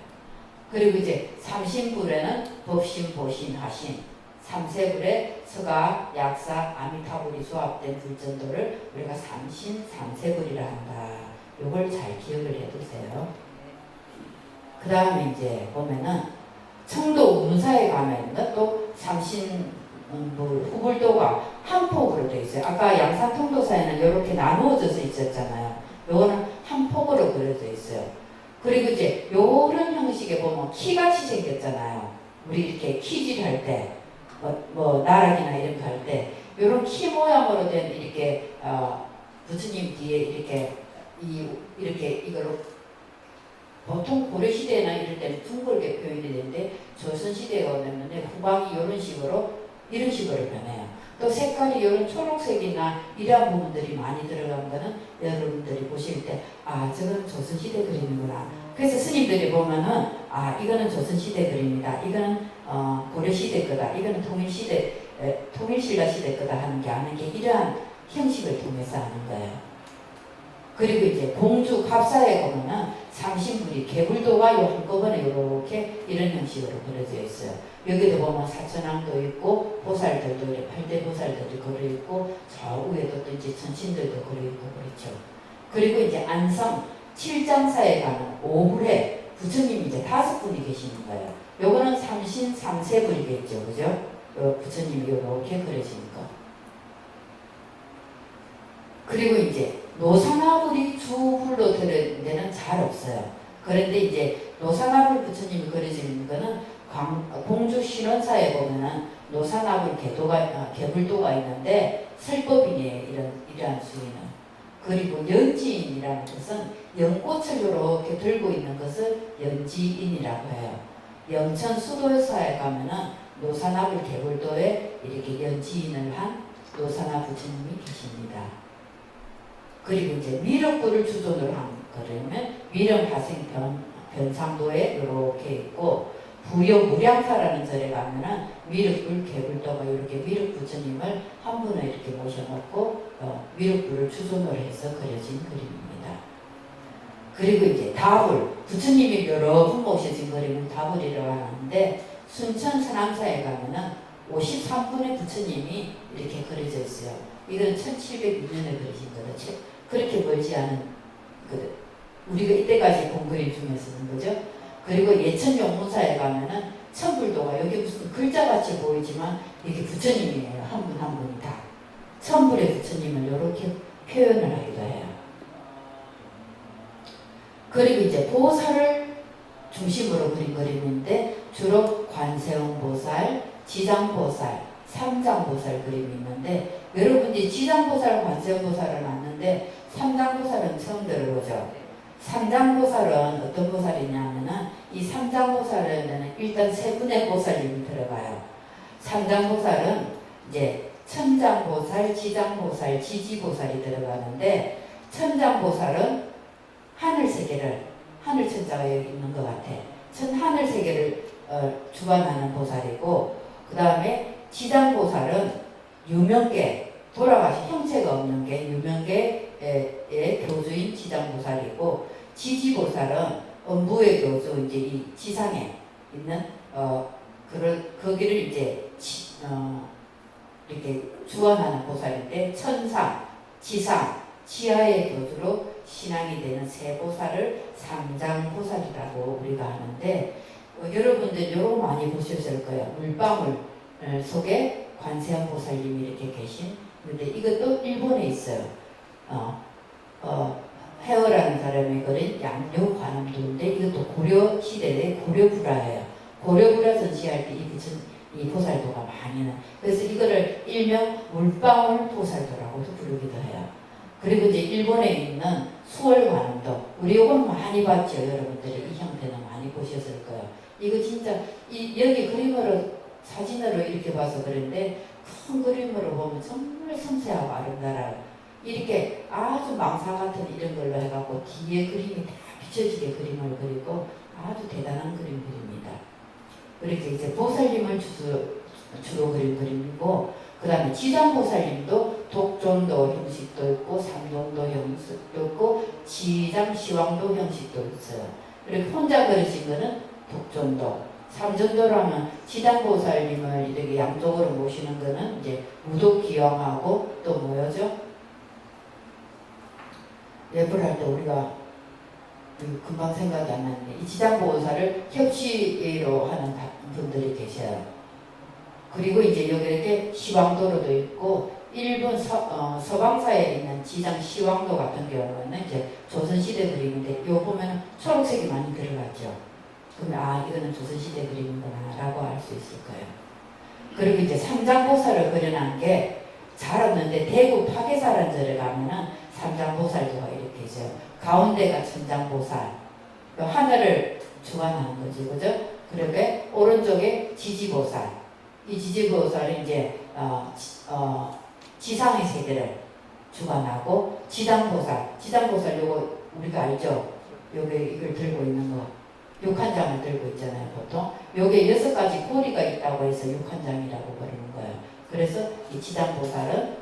그리고 이제 삼신불에는 법신, 보신, 하신, 삼세불에 서가, 약사, 아미타불이 수합된 불전도를 우리가 삼신삼세불이라 한다. 요걸 잘 기억을 해두세요. 그 다음에 이제 보면은 청도 운사에 가면 또 삼신불 후불도가 한 폭으로 되어 있어요. 아까 양산통도사에는 이렇게 나누어져서 있었잖아요. 요거는 한 폭으로 그려져 있어요. 그리고 이제 요런 형식에 보면 키같이 생겼잖아요. 우리 이렇게 키질 할 때, 나락이나 이런 거 할 때, 요런 키 모양으로 된 이렇게, 부처님 뒤에 이렇게 이걸로 보통 고려시대나 이럴 때는 둥글게 표현이 되는데 조선시대가 오면 후방이 이런 식으로 변해요. 또 색깔이 이런 초록색이나 이러한 부분들이 많이 들어간 거는 여러분들이 보실 때 저건 조선시대 그림이구나. 그래서 스님들이 보면은 이거는 조선시대 그림이다. 이거는 고려시대 거다. 이거는 통일신라 시대 거다 하는 게 아는 게 이러한 형식을 통해서 하는 거예요. 그리고 이제 공주 갑사에 보면은 상신불이 개불도가 한꺼번에 이렇게 이런 형식으로 그려져 있어요. 여기도 보면 사천왕도 있고 보살들도 이렇게 8대 보살들이 그려 있고 저 위에도 또 이제 천신들도 그려 있고 그렇죠. 그리고 이제 안성 7장사에 가는 오불에 부처님이 이제 5분이 계시는 거예요. 요거는 삼신 삼세불이겠죠, 그죠? 부처님이 이렇게 그려진 거. 그리고 이제 노상화불이 주불로 들어있는 데는 잘 없어요. 그런데 이제 노상화불 부처님이 그려지는 거는 공주 신원사에 보면은 노상화불 개불도가 있는데 설법이에요. 이러한 수위는. 그리고 연지인이라는 것은 연꽃을 이렇게 들고 있는 것을 연지인이라고 해요. 영천 수도사에 가면은 노상화불 개불도에 이렇게 연지인을 한 노상화 부처님이 계십니다. 그리고 이제 미륵불을 주존을 한 거라면 미륵하생 변상도에 이렇게 있고 부여무량사라는 절에 가면은 미륵불 개불도가 이렇게 미륵 부처님을 한 분을 이렇게 모셔놓고 미륵불을 주존을 해서 그려진 그림입니다. 그리고 이제 다불 부처님이 여러 분 모셔진 그림은 다불이라고 하는데 순천 서남사에 가면은 53분의 부처님이 이렇게 그려져 있어요. 이건 1702년에 그려진 거죠. 그렇게 멀지 않은 우리가 이때까지 본 그림 중에서는 거죠. 그리고 예천용문사에 가면은 천불도가 여기 무슨 글자같이 보이지만 이게 부처님이에요. 한 분 한 분이 다. 천불의 부처님을 이렇게 표현을 하기도 해요. 그리고 이제 보살을 중심으로 그린 그림인데 주로 관세음보살, 지장보살, 삼장보살 그림이 있는데 여러분들이 지장보살, 관세음보살을 봤는데 삼장보살은 처음 들어보죠. 삼장보살은 어떤 보살이냐면은 이 삼장보살에는 일단 세 분의 보살님이 들어가요. 삼장보살은 이제 천장보살, 지장보살, 지지보살이 들어가는데 천장보살은 하늘세계를 하늘천자가 여기 있는 것 같아. 하늘세계를 주관하는 보살이고 그 다음에 지장보살은 유명계 돌아가신 형체가 없는 게 유명계의 교주인 지장보살이고 지지보살은 음부의 교주 이제 이 지상에 있는 거기를 이제 이렇게 주관하는 보살인데 천상, 지상, 지하의 교주로 신앙이 되는 세 보살을 삼장보살이라고 우리가 하는데 여러분들 이런 거 많이 보셨을 거예요. 물방울 속에 관세음 보살님이 이렇게 계신. 근데 이것도 일본에 있어요. 헤어라는 사람이 그린 양묘관음도인데 이것도 고려 시대의 고려불화예요. 고려불화 전시할 때 이 보살도가 많이 나. 그래서 이거를 일명 물방울 보살도라고도 부르기도 해요. 그리고 이제 일본에 있는 수월관음도 우리 요건 많이 봤죠. 여러분들이 이 형태는 많이 보셨을 거예요. 이거 진짜 여기 그림으로 사진으로 이렇게 봐서 그런데 큰 그림으로 보면 정말 섬세하고 아름다워요. 이렇게 아주 망사 같은 이런 걸로 해갖고 뒤에 그림이 다 비춰지게 그림을 그리고 아주 대단한 그림입니다. 그리고 이제 보살님을 주로 그린 그림이고 그 다음에 지장보살님도 독존도 형식도 있고 삼종도 형식도 있고 지장시왕도 형식도 있어요. 그리고 혼자 그리신 거는 독존도, 삼존도라면 지장보살님을 이렇게 양쪽으로 모시는 거는 이제 무독기왕하고 또 뭐였죠? 랩을 할 때 우리가 금방 생각이 안 나는데 이 지장보살을 협시로 하는 분들이 계셔요. 그리고 이제 여기 이렇게 시왕도로도 있고 일본 서방사에 있는 지장 시황도 같은 경우는 이제 조선시대 그림인데 요 보면 초록색이 많이 들어갔죠. 그러면 아 이거는 조선시대 그림이구나 라고 알 수 있을 거예요. 그리고 이제 삼장보살을 그려놓은 게 잘 없는데 대구 파괴사란절에 가면은 삼장보살도가 이렇게 있어요. 가운데가 천장보살, 하늘을 주관하는 거지, 그죠? 그러게 오른쪽에 지지보살, 이 지지보살이 이제 지상의 세계를 주관하고 지장보살 요거 우리가 알죠? 요게 이걸 들고 있는 거, 육한장을 들고 있잖아요, 보통. 요게 6가지 꼬리가 있다고 해서 육한장이라고 부르는 거예요. 그래서 이 지장보살은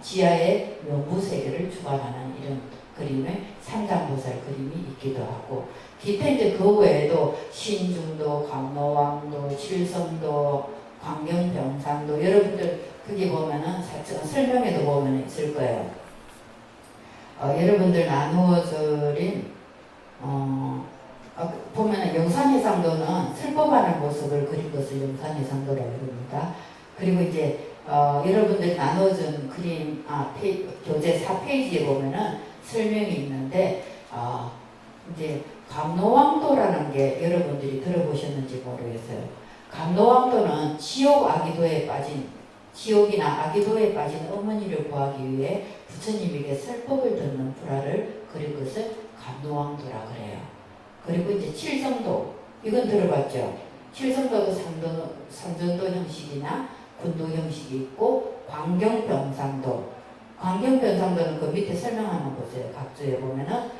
지하의 명부세계를 주관하는 이런 그림에 삼장보살 그림이 있기도 하고, 기타 이제 그 외에도 신중도, 강로왕도, 칠성도, 광경병상도, 여러분들 거기 보면은 설명에도 보면 있을 거예요. 여러분들 나누어드린 보면은 영산해상도는 슬퍼하는 모습을 그린 것을 영산해상도라고 합니다. 그리고 이제 여러분들 나눠준 그림 교재 4페이지에 보면은 설명이 있는데 이제 감노왕도라는 게 여러분들이 들어보셨는지 모르겠어요. 감노왕도는 지옥이나 아기도에 빠진 어머니를 구하기 위해 부처님에게 설법을 듣는 불화를 그린 것을 감노왕도라 그래요. 그리고 이제 칠성도, 이건 들어봤죠? 칠성도도 삼전도 형식이나 군도 형식이 있고, 광경변상도는 그 밑에 설명하는 거 보세요. 각주에 보면은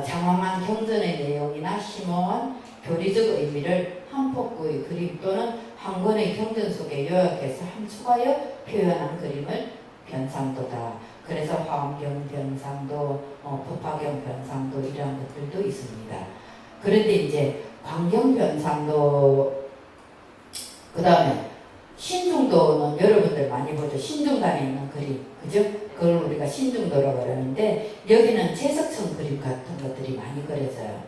장황한 경전의 내용이나 심오한 교리적 의미를 한 폭의 그림 또는 한 권의 경전 속에 요약해서 함축하여 표현한 그림을 변상도다. 그래서 화엄경변상도, 법화경변상도 이런 것들도 있습니다. 그런데 이제 광경변상도, 그 다음에 신중도는 여러분들 많이 보죠. 신중단에 있는 그림, 그죠? 그걸 우리가 신중도라고 그러는데, 여기는 제석청 그림 같은 것들이 많이 그려져요.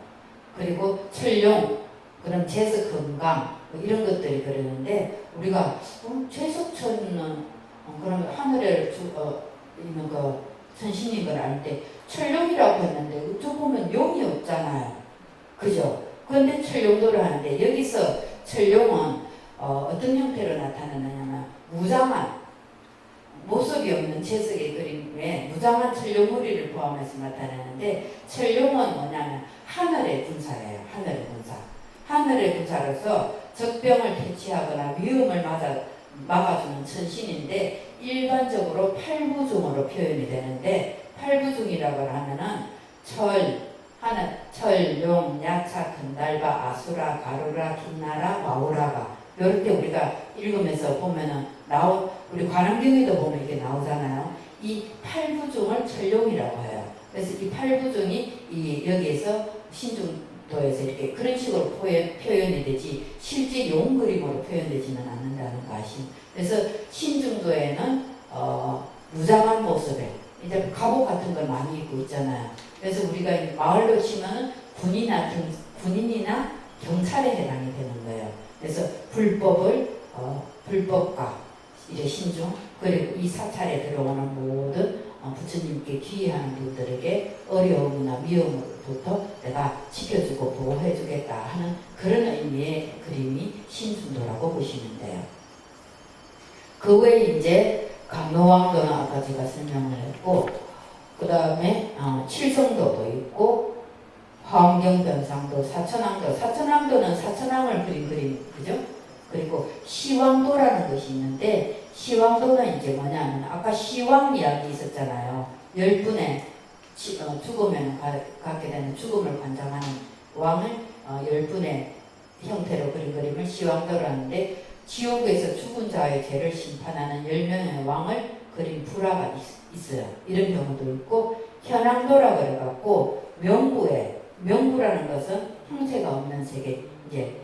그리고 철룡, 그럼 제석금강 뭐 이런 것들이 그러는데, 우리가 제석천은 그럼 하늘에 있는 거 천신인 걸 아는데 철룡이라고 했는데 어쩌 보면 용이 없잖아요, 그죠? 그런데 철룡도를 하는데, 여기서 철룡은 어떤 형태로 나타나느냐면 무장한, 모습이 없는 채석의 그림에 무장한 철룡무리를 포함해서 나타나는데, 철룡은 뭐냐면 하늘의 군사예요. 하늘의 군사. 하늘의 군사로서 적병을 퇴치하거나 위험을 막아주는 천신인데, 일반적으로 팔부중으로 표현이 되는데, 팔부중이라고 하면은 철, 용, 야차, 근달바, 아수라, 가루라, 김나라, 와우라가, 이렇게 우리가 읽으면서 보면은 우리 관음경에도 보면 이게 나오잖아요. 이 팔부중을 철룡이라고 해요. 그래서 이 팔부중이 여기에서 신중도에서 이렇게 그런 식으로 표현이 되지, 실제 용 그림으로 표현되지는 않는다는 거 아시죠? 그래서 신중도에는 무장한 모습에 이제 갑옷 같은 걸 많이 입고 있잖아요. 그래서 우리가 마을로 치면은 군인이나 경찰에 해당이 되는 거예요. 그래서 불법과 이제 신중, 그리고 이 사찰에 들어오는 모든 부처님께 귀의하는 분들에게 어려움이나 위험으로부터 내가 지켜주고 보호해주겠다 하는 그런 의미의 그림이 신중도라고 보시면 돼요. 그 외에 이제 감로왕도는 아까 제가 설명을 했고, 그 다음에 칠성도도 있고, 화엄경변상도, 사천왕도는 사천왕을 그린 그림, 그죠? 그리고 시왕도라는 것이 있는데, 시왕도는 이제 뭐냐면 아까 시왕 이야기 있었잖아요. 10분의 죽으면 갖게 되는 죽음을 관장하는 왕을 10분의 형태로 그린 그림을 시왕도라는데, 지옥에서 죽은 자의 죄를 심판하는 10명의 왕을 그린 불화가 있어요. 이런 경우도 있고, 현황도라고 그래갖고 명부라는 것은 형태가 없는 세계, 이제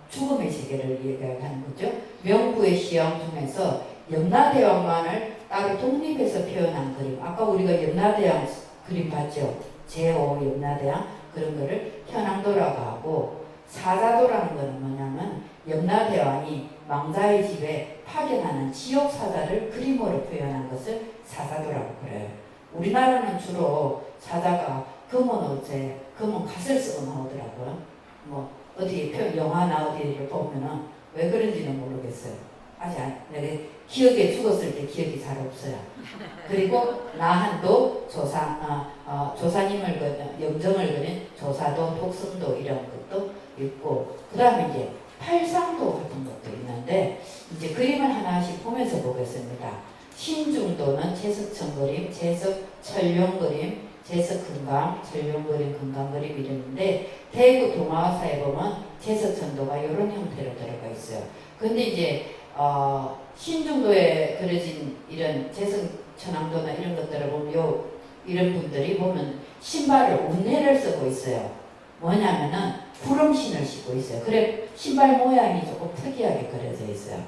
죽음의 세계를 얘기하는 거죠. 명부의 시황 중에서 염라대왕만을 따로 독립해서 표현한 그림, 아까 우리가 염라대왕 그림 봤죠. 제5 염라대왕, 그런 거를 현황도라고 하고, 사자도라는 거는 뭐냐면 염라대왕이 망자의 집에 파견하는 지옥 사자를 그림으로 표현한 것을 사자도라고 그래요. 우리나라는 주로 사자가 검은 옷에 검은 갓을 쓰고 나오더라고요. 뭐 어디 영화나 어디를 보면은 왜 그런지는 모르겠어요. 아직 내가 기억에 죽었을 때 기억이 잘 없어요. 그리고 나한도 조사님을 영정을 그린 조사도, 독성도 이런 것도 있고, 그 다음에 이제 팔상도 같은 것도 있는데, 이제 그림을 하나씩 보면서 보겠습니다. 신중도는 제석천 그림, 제석 철룡 그림, 제석 금강, 철룡 그림, 금강 그림 이랬는데, 대구 동화사에 보면 제석천도가 이런 형태로 들어가 있어요. 근데 이제 신중도에 그려진 이런 제석천왕도나 이런 것들을 보면 이런 분들이 보면 신발을 운해를 쓰고 있어요. 뭐냐면은 구름신을 신고 있어요. 그래 신발 모양이 조금 특이하게 그려져 있어요.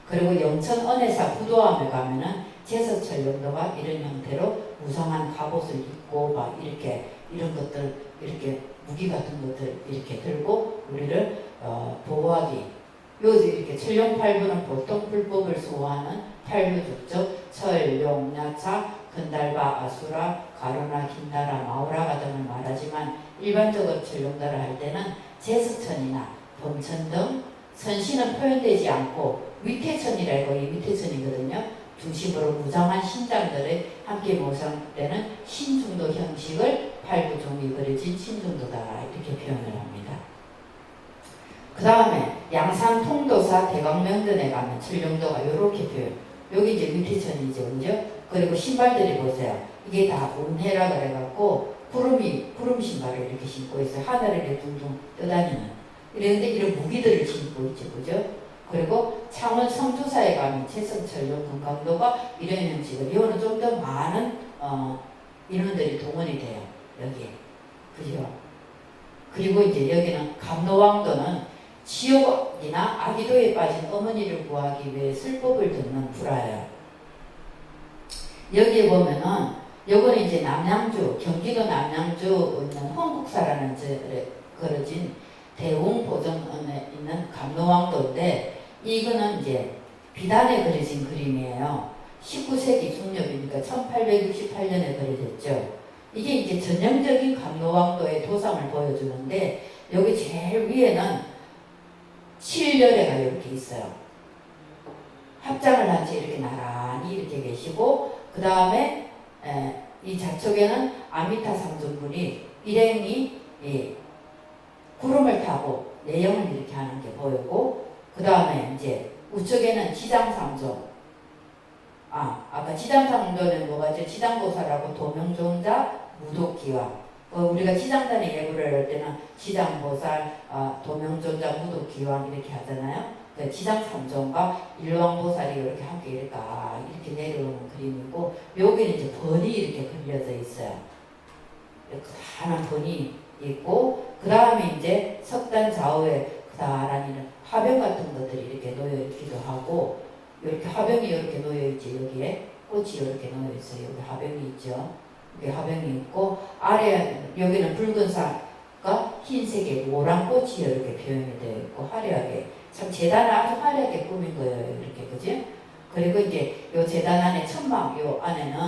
그리고 영천 은혜사 부도암에 가면은 제석철령도가 이런 형태로 무성한 갑옷을 입고 막 이렇게 이런 것들 이렇게 무기 같은 것들 이렇게 들고 우리를 보호하기. 여기서 이렇게 철룡팔부는 보통 불법을 수호하는 팔부족적 철룡, 야차, 근달바, 아수라, 가로나, 긴다라, 마오라가 등을 말하지만 일반적으로 철룡달을 할 때는 제석천이나 범천 등 선신은 표현되지 않고 위태천이라고 이 위태천이거든요. 중심으로 무장한 신장들을 함께 모성되는 신중도 형식을 팔부종이 그려진 신중도다 이렇게 표현을 합니다. 그 다음에 양산 통도사 대광명전에 가면 철룡도가 이렇게 표현. 여기 이제 위태천이죠, 그죠? 그리고 신발들이 보세요. 이게 다 운해라 그래갖고 구름 신발을 이렇게 신고 있어요. 하늘을 이렇게 둥둥 떠다니는. 이런데 이런 무기들을 신고 있죠, 그죠? 그리고 창원 성주사에 가면 제석철룡 금강도가 이런 형식을. 이거는 좀 더 많은 인원들이 동원이 돼요, 여기에. 그죠? 그리고 이제 여기는 감로왕도는 지옥이나 아기도에 빠진 어머니를 구하기 위해 술법을 듣는 불화예요. 여기에 보면은 요거는 이제 남양주 경기도 남양주 있는 홍국사라는 그려진 대웅보정원에 있는 감로왕도인데 이거는 이제 비단에 그려진 그림이에요. 19세기 중엽이니까 1868년에 그려졌죠. 이게 이제 전형적인 감로왕도의 도상을 보여주는데 여기 제일 위에는 7열애가 이렇게 있어요. 합장을 한 채 이렇게 나란히 이렇게 계시고 그 다음에 이 좌측에는 아미타 상존분이 일행이 구름을 타고 내영을 이렇게 하는 게 보이고 그 다음에 이제 우측에는 지장상존 아까 지장상존은 뭐가 있죠? 지장보살하고 도명존자 무도기왕 우리가 지장단의 예불을 할 때는 지장보살, 도명존자, 무도기왕 이렇게 하잖아요. 그 지장삼존과 일왕보살이 이렇게 함께 이렇게 내려오는 그림이고 여기는 이제 번이 이렇게 그려져 있어요. 하나는 번이 있고 그 다음에 이제 석단 좌우에 그다란 이런 화병 같은 것들이 이렇게 놓여 있기도 하고 이렇게 화병이 이렇게 놓여 있지 여기에 꽃이 이렇게 놓여 있어요. 여기 화병이 있죠. 여기 화병이 있고 아래 여기는 붉은색과 흰색의 노란 꽃이 이렇게 표현이 되어 있고 화려하게 참 재단을 아주 화려하게 꾸민 거예요. 이렇게 그지? 그리고 이제 요 재단 안에 천막 요 안에는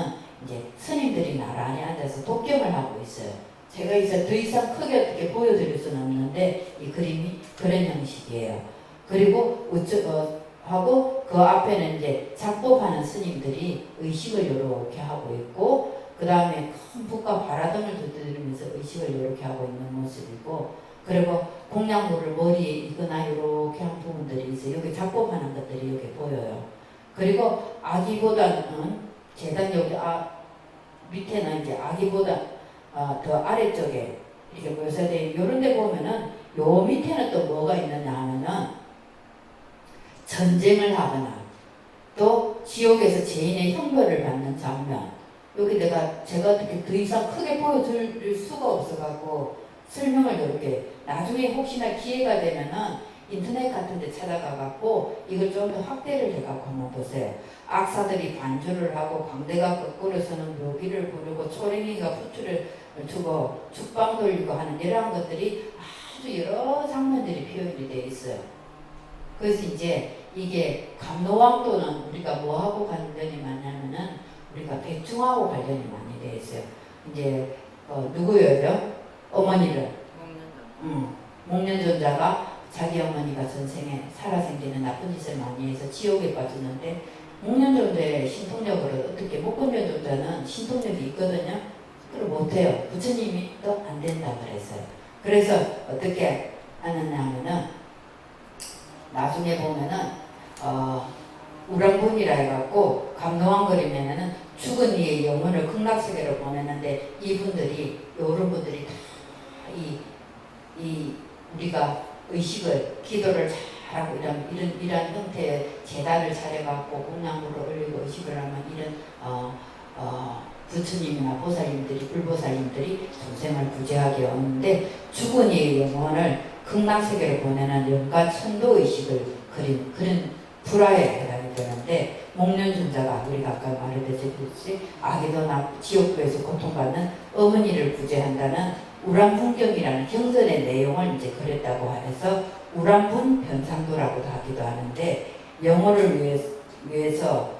이제 스님들이 나란히 앉아서 독경을 하고 있어요. 제가 이제 더 이상 크게 어떻게 보여드릴 수는 없는데 이 그림이 그런 형식이에요. 그리고 하고 그 앞에는 이제 작법하는 스님들이 의식을 이렇게 하고 있고 그 다음에 큰 붓과 바라등을 두드리면서 의식을 이렇게 하고 있는 모습이고 그리고 공양물을 머리에 이거나 이렇게 한 부분들이 있어요. 여기 작법하는 것들이 여기 보여요. 그리고 아기보다는 재단 여기 밑에는 이제 아기보다 더 아래쪽에 이렇게 묘사되어 이런 데 보면은 요 밑에는 또 뭐가 있느냐 하면은 전쟁을 하거나 또 지옥에서 죄인의 형벌을 받는 장면 여기 제가 어떻게 더 이상 크게 보여드릴 수가 없어갖고 설명을 이렇게 나중에 혹시나 기회가 되면은 인터넷 같은 데 찾아가갖고 이걸 좀 더 확대를 해갖고 한번 보세요. 악사들이 반주를 하고 광대가 거꾸로 서는 묘기를 부르고 초랭이가 부추를 두고 죽방 돌리고 하는 이러한 것들이 아주 여러 장면들이 표현이 되어 있어요. 그래서 이제 이게 감로왕도는 우리가 뭐하고 관련이 많냐면은 우리가 백중하고 관련이 많이 돼 있어요. 이제 누구예요? 어머니를 목련존자가 자기 어머니가 전생에 살아생기는 나쁜 짓을 많이 해서 지옥에 빠졌는데 목련존자의 신통력으로 어떻게 목련존자는 신통력이 있거든요. 그걸 못해요. 부처님이 또 안 된다 그랬어요. 그래서 어떻게 하느냐 하면은 나중에 보면은 우랑분이라 해갖고 감노왕거리면은 죽은 이의 영혼을 극락세계로 보내는데 이분들이 요런 분들이 다 이 우리가 의식을 기도를 잘하고 이런 형태의 제단을 차려갖고 공양물을 올리고 의식을 하면 이런 부처님이나 보살님들이 불보살님들이 중생을 구제하게 오는데 죽은 이의 영혼을 극락세계로 보내는 영가 천도 의식을 그린 그런 불화에 해당이 되는데 목련존자가 우리가 아까 말했듯이 아기도나 지옥도에서 고통받는 어머니를 구제한다는 우람분경이라는 경전의 내용을 이제 그랬다고 해서 우람분 변상도라고도 하기도 하는데 영혼을 위해서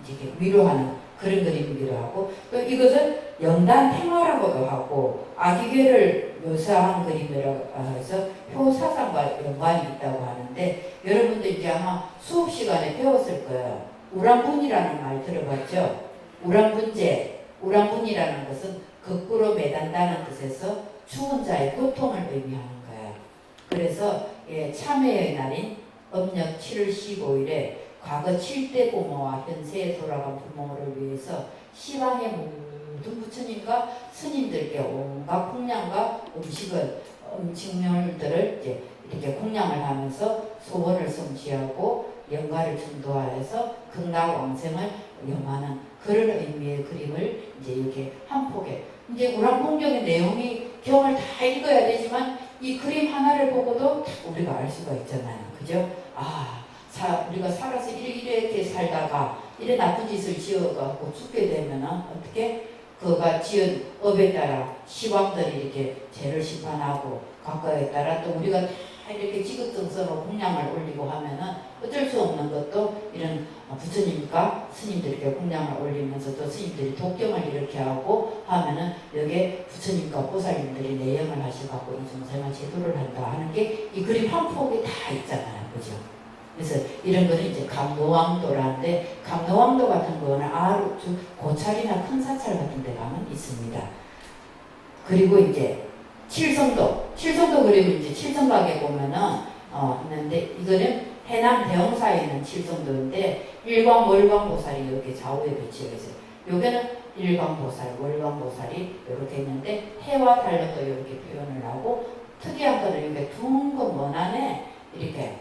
이게 위로하는 그런 그림이기도 하고 또 이것은 연단 테마라고도 하고 아기괴를 묘사한 그림이라고 해서 효사상과 연관이 있다고 하는데 여러분들 이제 아마 수업 시간에 배웠을 거예요. 우람분이라는 말 들어봤죠? 우람분제, 우람분이라는 것은 거꾸로 매단다는 뜻에서 죽은 자의 고통을 의미하는 거예요. 그래서 참회의 날인 음력 7월 15일에 과거 7대 고모와 현세에 돌아간 부모를 위해서 시방의 모든 부처님과 스님들께 온갖 공양과 음식물들을 이제 이렇게 공양을 하면서 소원을 성취하고 영가를 전도하여서 극락 왕생을 염하는 그런 의미의 그림을 이제 이렇게 한 폭에 이제 우람공경의 내용이 경을 다 읽어야 되지만 이 그림 하나를 보고도 우리가 알 수가 있잖아요. 그죠? 우리가 살아서 이렇게 살다가 이래 나쁜 짓을 지어가고 죽게 되면은 어떻게 그가 지은 업에 따라 시왕들이 이렇게 죄를 심판하고 각각에 따라 또 우리가 다 이렇게 지극정성으로 공양을 올리고 하면은 어쩔 수 없는 것도 이런 부처님과 스님들에게 공양을 올리면서 또 스님들이 독경을 이렇게 하고 하면은 여기에 부처님과 보살님들이 내영을 하셔갖고 이 중생을 제도를 한다 하는 게 이 그림 한 폭이 다 있잖아요. 그죠? 그래서 이런 거는 이제 감노왕도라는데 감노왕도 같은 거는 아주 고찰이나 큰 사찰 같은 데 가면 있습니다. 그리고 이제 칠성도 그리고 이제 칠성각에 보면은 있는데 이거는 해남 대흥사에 있는 칠성도인데 일광 월광 보살이 이렇게 좌우에 배치되어 있어요. 여기는 일광 보살, 월광 보살이 이렇게 있는데 해와 달력도 이렇게 표현을 하고 특이한 거는 이렇게 둥근 원안에 이렇게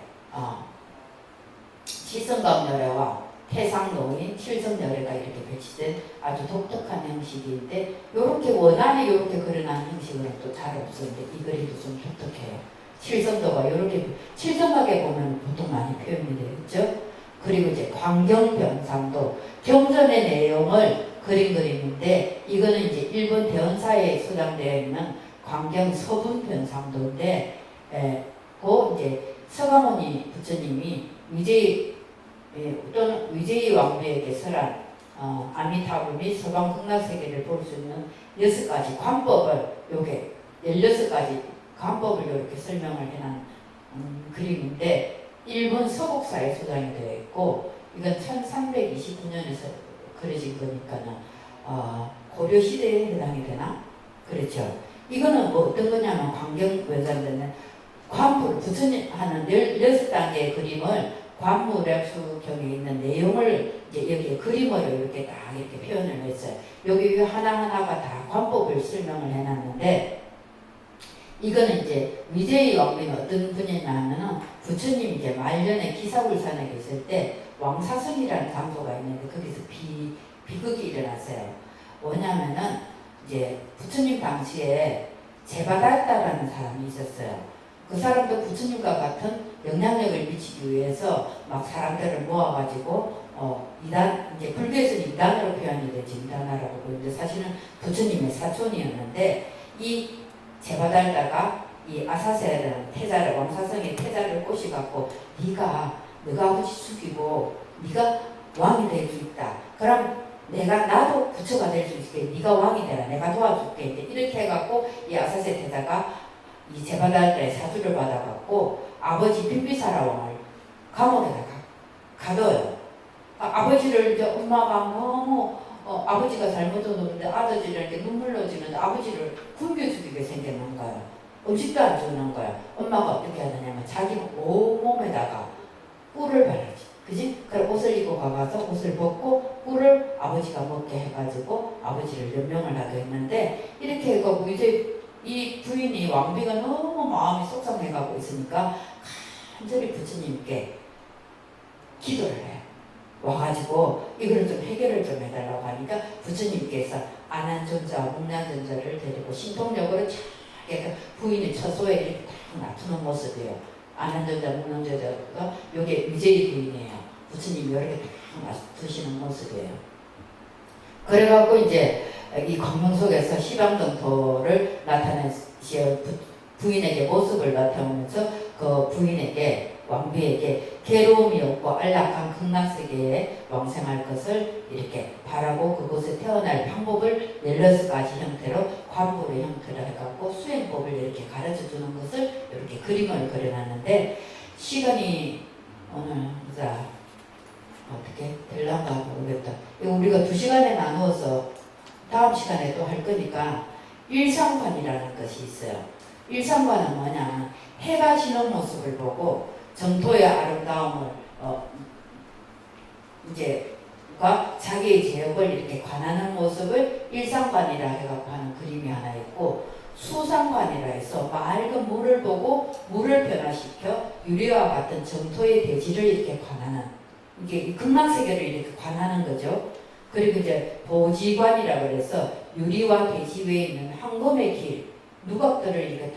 칠성각열애와 태상노인, 칠성열애가 이렇게 배치된 아주 독특한 형식인데 이렇게 원안에 이렇게 그려놓은 형식은 또 잘 없었는데 이 그림도 좀 독특해요. 칠성도가 이렇게 칠성각에 보면 보통 많이 표현이 되겠죠. 그리고 이제 광경변상도 경전의 내용을 그린 그림인데 이거는 이제 일본 대원사에 소장되어 있는 광경 서분변상도인데 그 이제 서가모니 부처님이 또는 위제이 왕비에게 설한 아미타불 및 서방 극락세계를 볼 수 있는 6가지 관법을 요게 16가지 관법을 이렇게 설명을 해놓은 그림인데 일본 서국사에 소장이 되어 있고 이건 1329년에서 그려진 거니까는 고려 시대에 해당이 되나? 그렇죠. 이거는 뭐 어떤 거냐면 광경변상도는 관물 부처님 하는 16단계의 그림을 관무략수경에 있는 내용을 이제 여기 그림으로 이렇게 딱 이렇게 표현을 했어요. 여기 하나하나가 다 관법을 설명을 해놨는데 이거는 이제 위제이 왕비는 어떤 분이냐면은 부처님 이제 말년에 기사불산에 계실 때 왕사성이라는 장소가 있는데 거기서 비극이 일어났어요. 뭐냐면은 이제 부처님 당시에 제바달다라는 사람이 있었어요. 그 사람도 부처님과 같은 영향력을 미치기 위해서 막 사람들을 모아가지고 이제 불교에서는 이단으로 표현이 되지 이단하라고 그러는데 사실은 부처님의 사촌이었는데 이 제바달다가 이 아사세라는 태자를 왕사성의 태자를 꼬시갖고 네가 아버지 죽이고 네가 왕이 될 수 있다. 그럼 나도 부처가 될 수 있게 네가 왕이 되라. 내가 도와줄게. 이제 이렇게 해갖고 이 아사세 태자가 이 제바다르의 사주를 받아갖고 아버지 빈비사라 왕을 감옥에다가 가둬요. 아버지를 이제 엄마가 너무 아버지가 잘못했는데 아들이랑 이렇게 눈물 넣어지는데 아버지를 굶겨 죽이게 생겼는 거야. 음식도 안 주는 거야. 엄마가 어떻게 하느냐면 자기 온몸에다가 꿀을 바르지. 그지? 그래 옷을 입고 가서 옷을 벗고 꿀을 아버지가 먹게 해가지고 아버지를 연명을 하게 했는데 이렇게 해가지고 이제 이 부인이 왕비가 너무 마음이 속상해가고 있으니까 간절히 부처님께 기도를 해요. 와가지고 이걸 좀 해결을 좀 해달라고 하니까 부처님께서 안한존자, 목련존자를 데리고 신통력으로 쫙 부인의 처소에 이렇게 딱 놔두는 모습이에요. 안한존자, 목련존자가 요게 위제이 부인이에요. 부처님이 이렇게 딱 놔두시는 모습이에요. 그래갖고 이제 이 광명 속에서 시방등토를 나타내시어 부인에게 모습을 나타내면서 그 부인에게 왕비에게 괴로움이 없고 안락한 극락세계에 왕생할 것을 이렇게 바라고 그곳에 태어날 방법을 16가지 형태로 관부의 형태로 해갖고 수행법을 이렇게 가르쳐주는 것을 이렇게 그림을 그려놨는데 시간이 오늘 자 어떻게 될란가 모르겠다. 이거 우리가 2시간에 나누어서 다음 시간에 또 할 거니까 일상관이라는 것이 있어요. 일상관은 뭐냐? 해가 지는 모습을 보고 정토의 아름다움을 자기의 제역을 이렇게 관하는 모습을 일상관이라 해갖고 하는 그림이 하나 있고 수상관이라 해서 맑은 물을 보고 물을 변화시켜 유리와 같은 정토의 대지를 이렇게 관하는 이게 극락세계를 이렇게 관하는 거죠. 그리고 이제 보지관이라 그래서 유리와 대지 위에 있는 황금의 길 누각들을 이렇게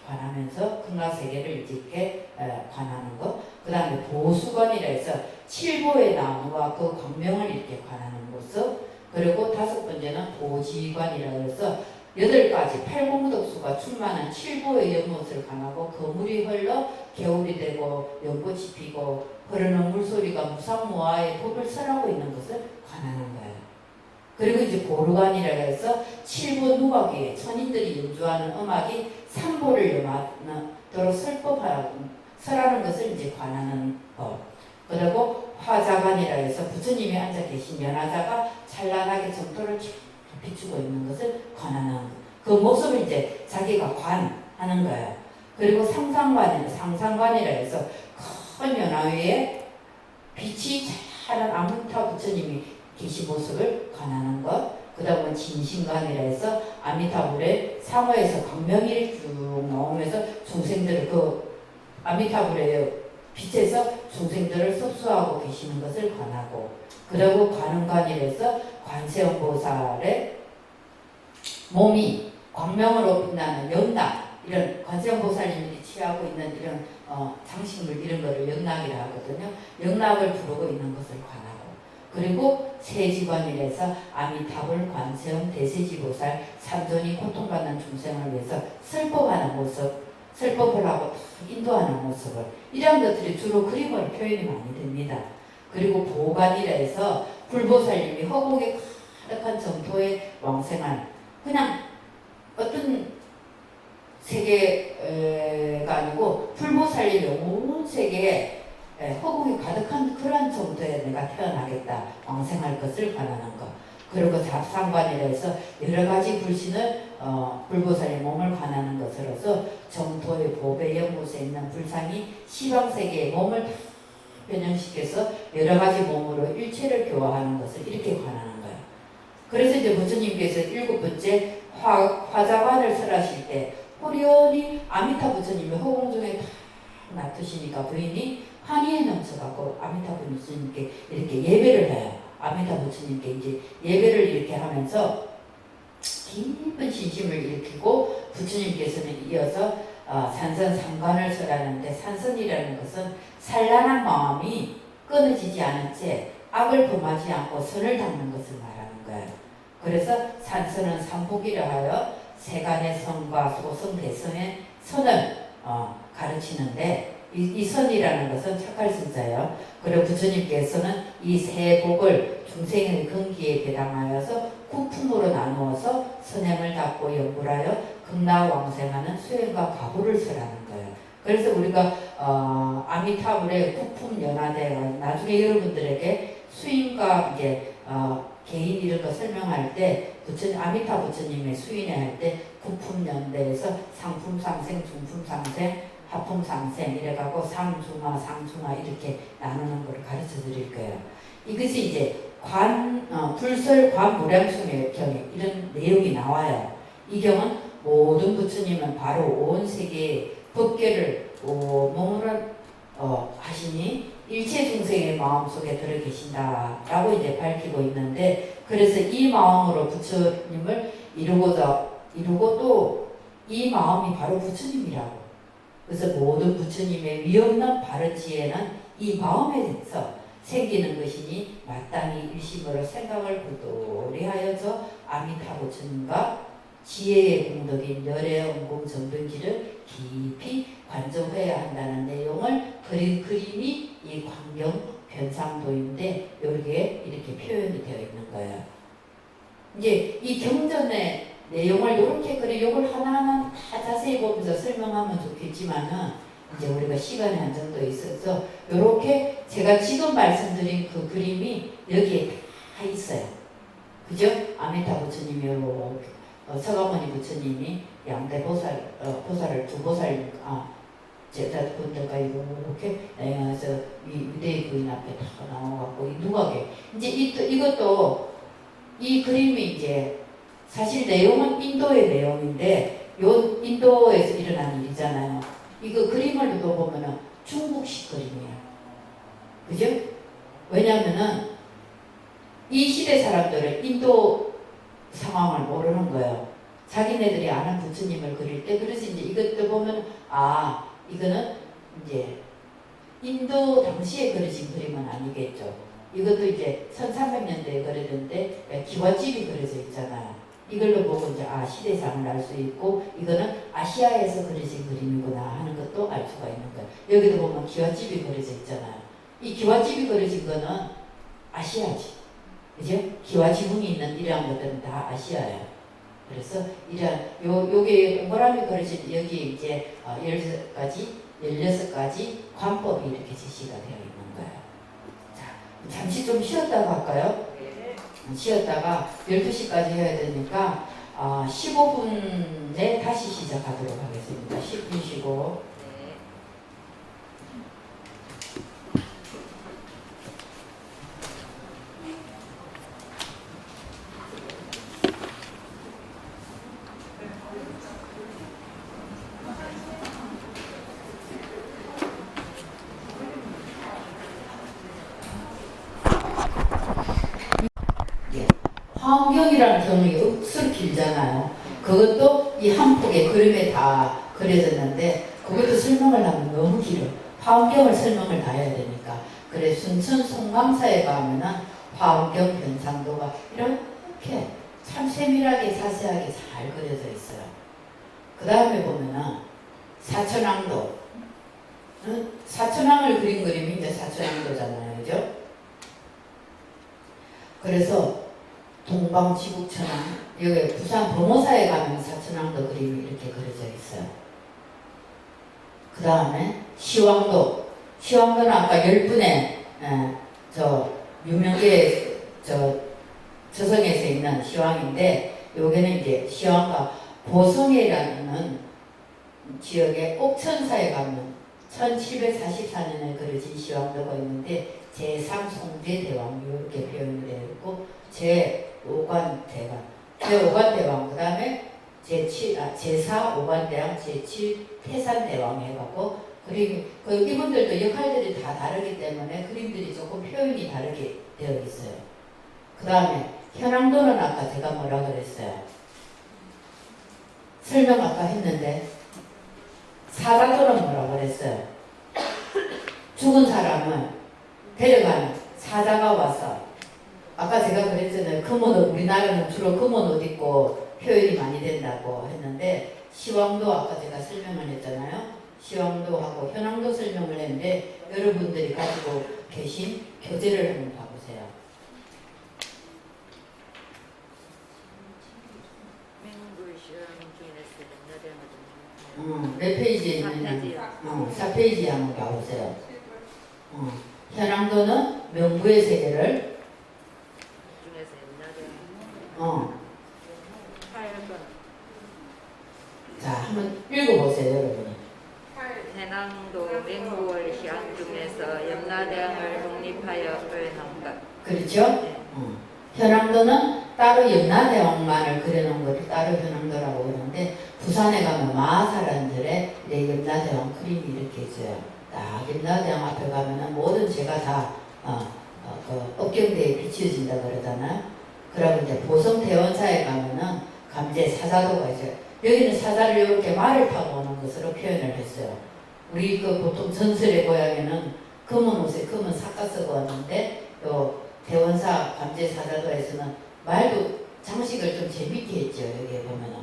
관하면서 극락세계를 이렇게 관하는 것. 그 다음에 보수관이라 해서 칠보의 나무와 그 광명을 이렇게 관하는 모습. 그리고 5번째는 보지관이라 해서 8가지 팔공덕수가 충만한 칠보의 연못을 관하고 그 물이 흘러 겨울이 되고 연꽃이 피고 흐르는 물소리가 무상무화의 법을 설하고 있는 것을 관하는 거예요. 그리고 이제 보르관이라 해서 칠보 누각위에 천인들이 연주하는 음악이 삼보를 염하도록 설하는 것을 이제 관하는 법. 그리고 화자관이라 해서 부처님이 앉아 계신 연화자가 찬란하게 정토를 쫙 비추고 있는 것을 관하는 그 모습을 이제 자기가 관하는 거예요. 그리고 상상관이라 해서 큰 연화 위에 빛이 찬란 아미타 부처님이 계신 모습을 관하는 것. 그 다음은 진신관이라 해서 아미타불의 상어에서 광명이 쭉 나오면서 중생들을 그 아미타불의 빛에서 중생들을 섭수하고 계시는 것을 관하고 그리고 관음관이라 해서 관세음보살의 몸이 광명으로 빛나는 영락 이런 관세음보살님이 취하고 있는 이런 장식물 이런 거를 영락이라 하거든요. 영락을 부르고 있는 것을 관하고 그리고 세지관이라서 아미타불, 관세음, 대세지보살, 삼존이 고통받는 중생을 위해서 슬퍼하는 모습, 슬퍼를 하고 인도하는 모습을 이런 것들이 주로 그림으로 표현이 많이 됩니다. 그리고 보관이라 해서 불보살님이 허공에 가득한 정토의 왕생한 그냥 어떤 세계가 아니고 불보살님이 온 세계에 허공이 가득한 그런 정도에 내가 태어나겠다 왕생할 것을 관하는 것. 그리고 잡상관이라 해서 여러 가지 불신을 불보살의 몸을 관하는 것으로서 정토의 보배 연못에 있는 불상이 시방세계의 몸을 다 변형시켜서 여러 가지 몸으로 일체를 교화하는 것을 이렇게 관하는 거예요. 그래서 이제 부처님께서 7번째 화자관을 설하실 때 호련히 아미타 부처님이 허공 중에 다 놔두시니까 부인이 환희에 넘쳐가고 아미타 부처님께 이렇게 예배를 해요. 아미타 부처님께 이제 예배를 이렇게 하면서 깊은 신심을 일으키고 부처님께서는 이어서 산선상관을 설하는데 산선이라는 것은 산란한 마음이 끊어지지 않은 채 악을 범하지 않고 선을 닦는 것을 말하는 거예요. 그래서 산선은 삼복이라 하여 세간의 성과 소성 대성의 선을 가르치는데 이 선이라는 것은 착할 신자예요. 그리고 부처님께서는 이 세 복을 중생의 근기에 배당하여서 구품으로 나누어서 선행을 닦고 연구하여 극락왕생하는 수행과 가부를 설하는 거예요. 그래서 우리가 아미타불의 구품 연화대가 나중에 여러분들에게 수인과 이제 개인 이런 거 설명할 때 아미타 부처님의 수인회 할 때 구품연대에서 상품상생, 중품상생, 하품상생 이래가고 상중하 이렇게 나누는 걸 가르쳐 드릴 거예요. 이것이 이제 불설 관무량숭의 경에 이런 내용이 나와요. 이 경은 모든 부처님은 바로 온 세계의 법계를 몸으로 하시니 일체 중생의 마음속에 들어 계신다라고 이제 밝히고 있는데, 그래서 이 마음으로 부처님을 이루고 또 이 마음이 바로 부처님이라고. 그래서 모든 부처님의 위없는 바른 지혜는 이 마음에서 생기는 것이니 마땅히 일심으로 생각을 부도리 하여서 아미타 부처님과 지혜의 공덕인 열의 원공 정등지를 깊이 관정해야 한다는 내용을 그린 그림이 이 광경 변상도인데 여기에 이렇게 표현이 되어 있는 거예요. 이제 이 경전의 내용을 이렇게 그래 이걸 하나하나 다 자세히 보면서 설명하면 좋겠지만은 이제 우리가 시간이 한 정도 있어서 이렇게 제가 지금 말씀드린 그 그림이 여기에 다 있어요. 그죠? 아미타 부처님이 서가모니 부처님이 양대 보살을 두 보살 제자분들과 이렇게 위대의 부인 앞에 다 나와갖고 누가게 이제 이것도 이 그림이 이제 사실 내용은 인도의 내용인데 요 인도에서 일어난 일이잖아요. 이거 그림을 또 보면은 중국식 그림이에요. 그죠? 왜냐면은 이 시대 사람들은 인도 상황을 모르는 거예요. 자기네들이 아는 부처님을 그릴 때, 그래서 이제 이것도 보면, 이거는 이제 인도 당시에 그려진 그림은 아니겠죠. 이것도 이제 1300년대에 그려졌는데, 기와집이 그려져 있잖아요. 이걸로 보고 이제, 시대상을 알 수 있고, 이거는 아시아에서 그려진 그림이구나 하는 것도 알 수가 있는 거예요. 여기도 보면 기와집이 그려져 있잖아요. 이 기와집이 그려진 거는 아시아지. 그죠? 기와 지붕이 있는 이러한 것들은 다 아시아예요. 그래서 요게 동그라미 그려진 여기 이제 16가지 관법이 이렇게 제시가 되어 있는 거예요. 자, 잠시 좀 쉬었다가 할까요? 쉬었다가 12시까지 해야 되니까 15분에 다시 시작하도록 하겠습니다. 10분 쉬고. 화엄경이라는 경이 억수로 길잖아요. 그것도 이 한 폭의 그림에 다 그려졌는데 그것도 설명을 하면 너무 길어. 화엄경을 설명을 다 해야 되니까. 그래 순천 송광사에 가면은 화엄경 변상도가 이렇게 참 세밀하게 자세하게 잘 그려져 있어요. 그 다음에 보면은 사천왕도. 사천왕을 그린 그림이 이제 사천왕도잖아요. 그죠? 그래서 동방지국천왕, 여기 부산 범호사에 가면 사천왕도 그림이 이렇게 그려져 있어요. 그 다음에 시왕도는 아까 10분의 유명계 저성에서 있는 시왕인데, 여기는 이제 시왕과 보성이라는 지역의 옥천사에 가면 1744년에 그려진 시왕도가 있는데 제3송제대왕 이렇게 표현이 되어 있고, 제5관대왕, 그 다음에 제4오관대왕, 제7태산대왕 해갖고 그림이, 이분들도 역할들이 다 다르기 때문에 그림들이 조금 표현이 다르게 되어 있어요. 그 다음에 현황도는 아까 제가 뭐라 그랬어요? 설명 아까 했는데, 사자도는 뭐라 그랬어요? 죽은 사람을 데려가는 사자가 와서, 아까 제가 그랬잖아요. 우리나라는 주로 금은 옷 입고 표현이 많이 된다고 했는데, 시황도 아까 제가 설명을 했잖아요. 시황도하고 현황도 설명을 했는데 여러분들이 가지고 계신 교재를 한번 봐보세요. 몇 페이지에 있느냐? 4페이지에 한번 가보세요. 현황도는 명부의 세계를 자, 한번 읽어보세요, 여러분이. 해남도 맹구월 시황 중에서 염라대왕을 독립하여 그려놓은 것. 그렇죠? 네. 현황도는 따로 염라대왕만을 그려놓은 것을 따로 현황도라고 그러는데 부산에 가면 마사란들의 염라대왕 그림이 이렇게 있어요. 딱 염라대왕 앞에 가면은 모든 죄가 다 그 업경대에 비추어진다 그러잖아요. 그러고 이제 보성대원사에 가면은 감제 사자도가 있어요. 여기는 사자를 이렇게 말을 타고 오는 것으로 표현을 했어요. 우리 그 보통 전설의 고향에는 검은 옷에 검은 삭가 쓰고 왔는데 요 대원사 감제 사자도에서는 말도 장식을 좀 재밌게 했죠. 여기에 보면은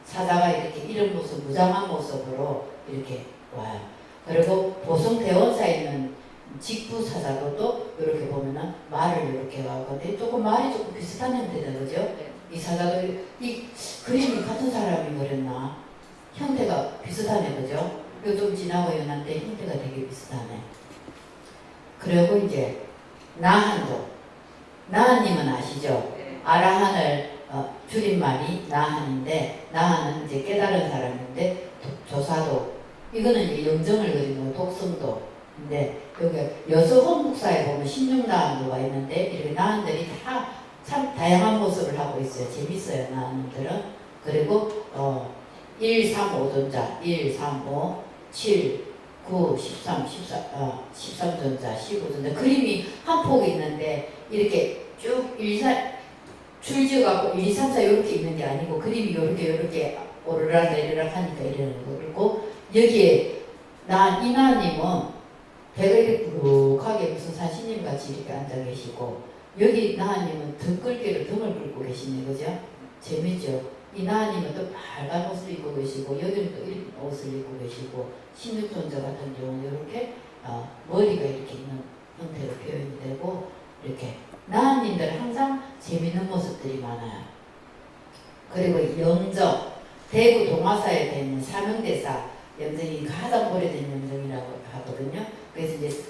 사자가 이렇게 이런 모습 무장한 모습으로 이렇게 와요. 그리고 보성 대원사에 있는 직부 사자도도 이렇게 보면은 말을 이렇게 와고 조금 말이 조금 비슷한 형태다 그죠? 네. 이 사자도 이 그림이 같은 사람이 그렸나? 형태가 비슷하네 그죠? 요 좀 지나고 연한데 형태가 되게 비슷하네. 그리고 이제 나한도 나한님은 아시죠? 네. 아라한을 줄임말이 나한인데 나한은 이제 깨달은 사람인데 조사도 이거는 이제 영정을 그리는 독성도 근데 여기 여수헌국사에 보면 16나한도가 있는데 이렇게 나한들이 다 참 다양한 모습을 하고 있어요. 재밌어요 나한들은. 그리고 1, 3, 5존자 1, 3, 5, 7, 9, 13, 13존자 15존자 그림이 한 폭이 있는데 이렇게 쭉 줄지어갖고 1, 2, 3, 4 이렇게 있는 게 아니고 그림이 이렇게 오르락 내리락 하니까 이러는 거고 여기에 이나님은 배가 이렇게 부룩하게 무슨 사신님 같이 이렇게 앉아 계시고 여기 나님은 등글개로 등을 긁고 계시네 그죠? 재밌죠? 이 나님은 또 빨간 옷을 입고 계시고 여기는 또 이런 옷을 입고 계시고 16존자 같은 경우는 이렇게 머리가 이렇게 있는 형태로 표현이 되고 이렇게 나님들은 항상 재밌는 모습들이 많아요. 그리고 영정 대구 동화사에 있는 사명대사 염정이 가장 오래된 염정이라고 하거든요. 그래서 이제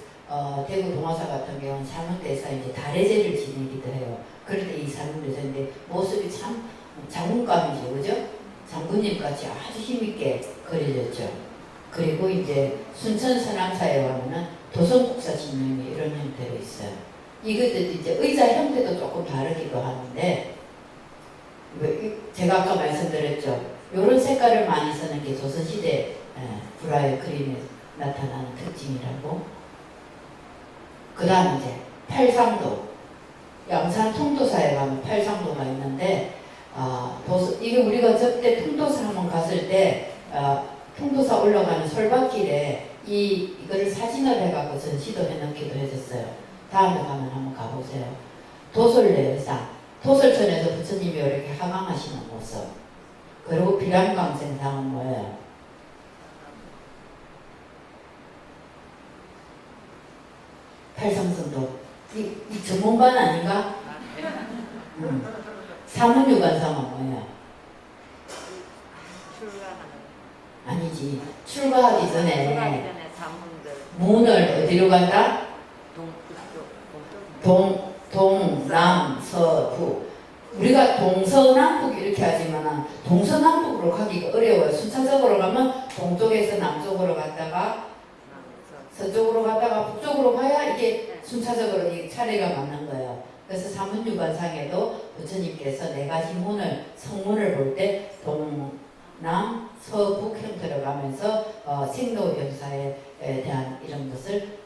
대구 동화사 같은 경우는 사명대사 이제 달해제를 지내기도 해요. 그럴 때 이 사명대사인데 모습이 참 장군감이죠, 그죠? 장군님 같이 아주 힘있게 그려졌죠. 그리고 이제 순천 서남사에 가면은 도성국사 진명이 이런 형태로 있어요. 이것도 이제 의자 형태도 조금 다르기도 하는데 제가 아까 말씀드렸죠. 이런 색깔을 많이 쓰는 게 조선시대 불화의 그림에 나타나는 특징이라고. 그 다음 이제 팔상도 양산 통도사에 가면 팔상도가 있는데 이게 우리가 저때 통도사 한번 갔을 때 통도사 올라가는 솔밭길에 이거를 사진을 해갖고 전시도 해놓기도 해줬어요. 다음에 가면 한번 가보세요. 도솔내의상 도솔천에서 부처님이 이렇게 하강하시는 모습. 그리고 비람광생상은 뭐예요? 팔상선도 이 전문반 아닌가? 사문유관상은 뭐예요? 아니지. 출가하기 전에 문을 어디로 간다? 동남서북. 우리가 동서남북 이렇게 하지만 동서남북으로 가기가 어려워요. 순차적으로 가면 동쪽에서 남쪽으로 갔다가 서쪽으로 갔다가 북쪽으로 가야 이게 순차적으로 이 차례가 맞는 거예요. 그래서 사문유관상에도 부처님께서 네 가지 문을 성문을 볼 때 동남 서북 형태로 가면서 생로병사에 대한 이런 것을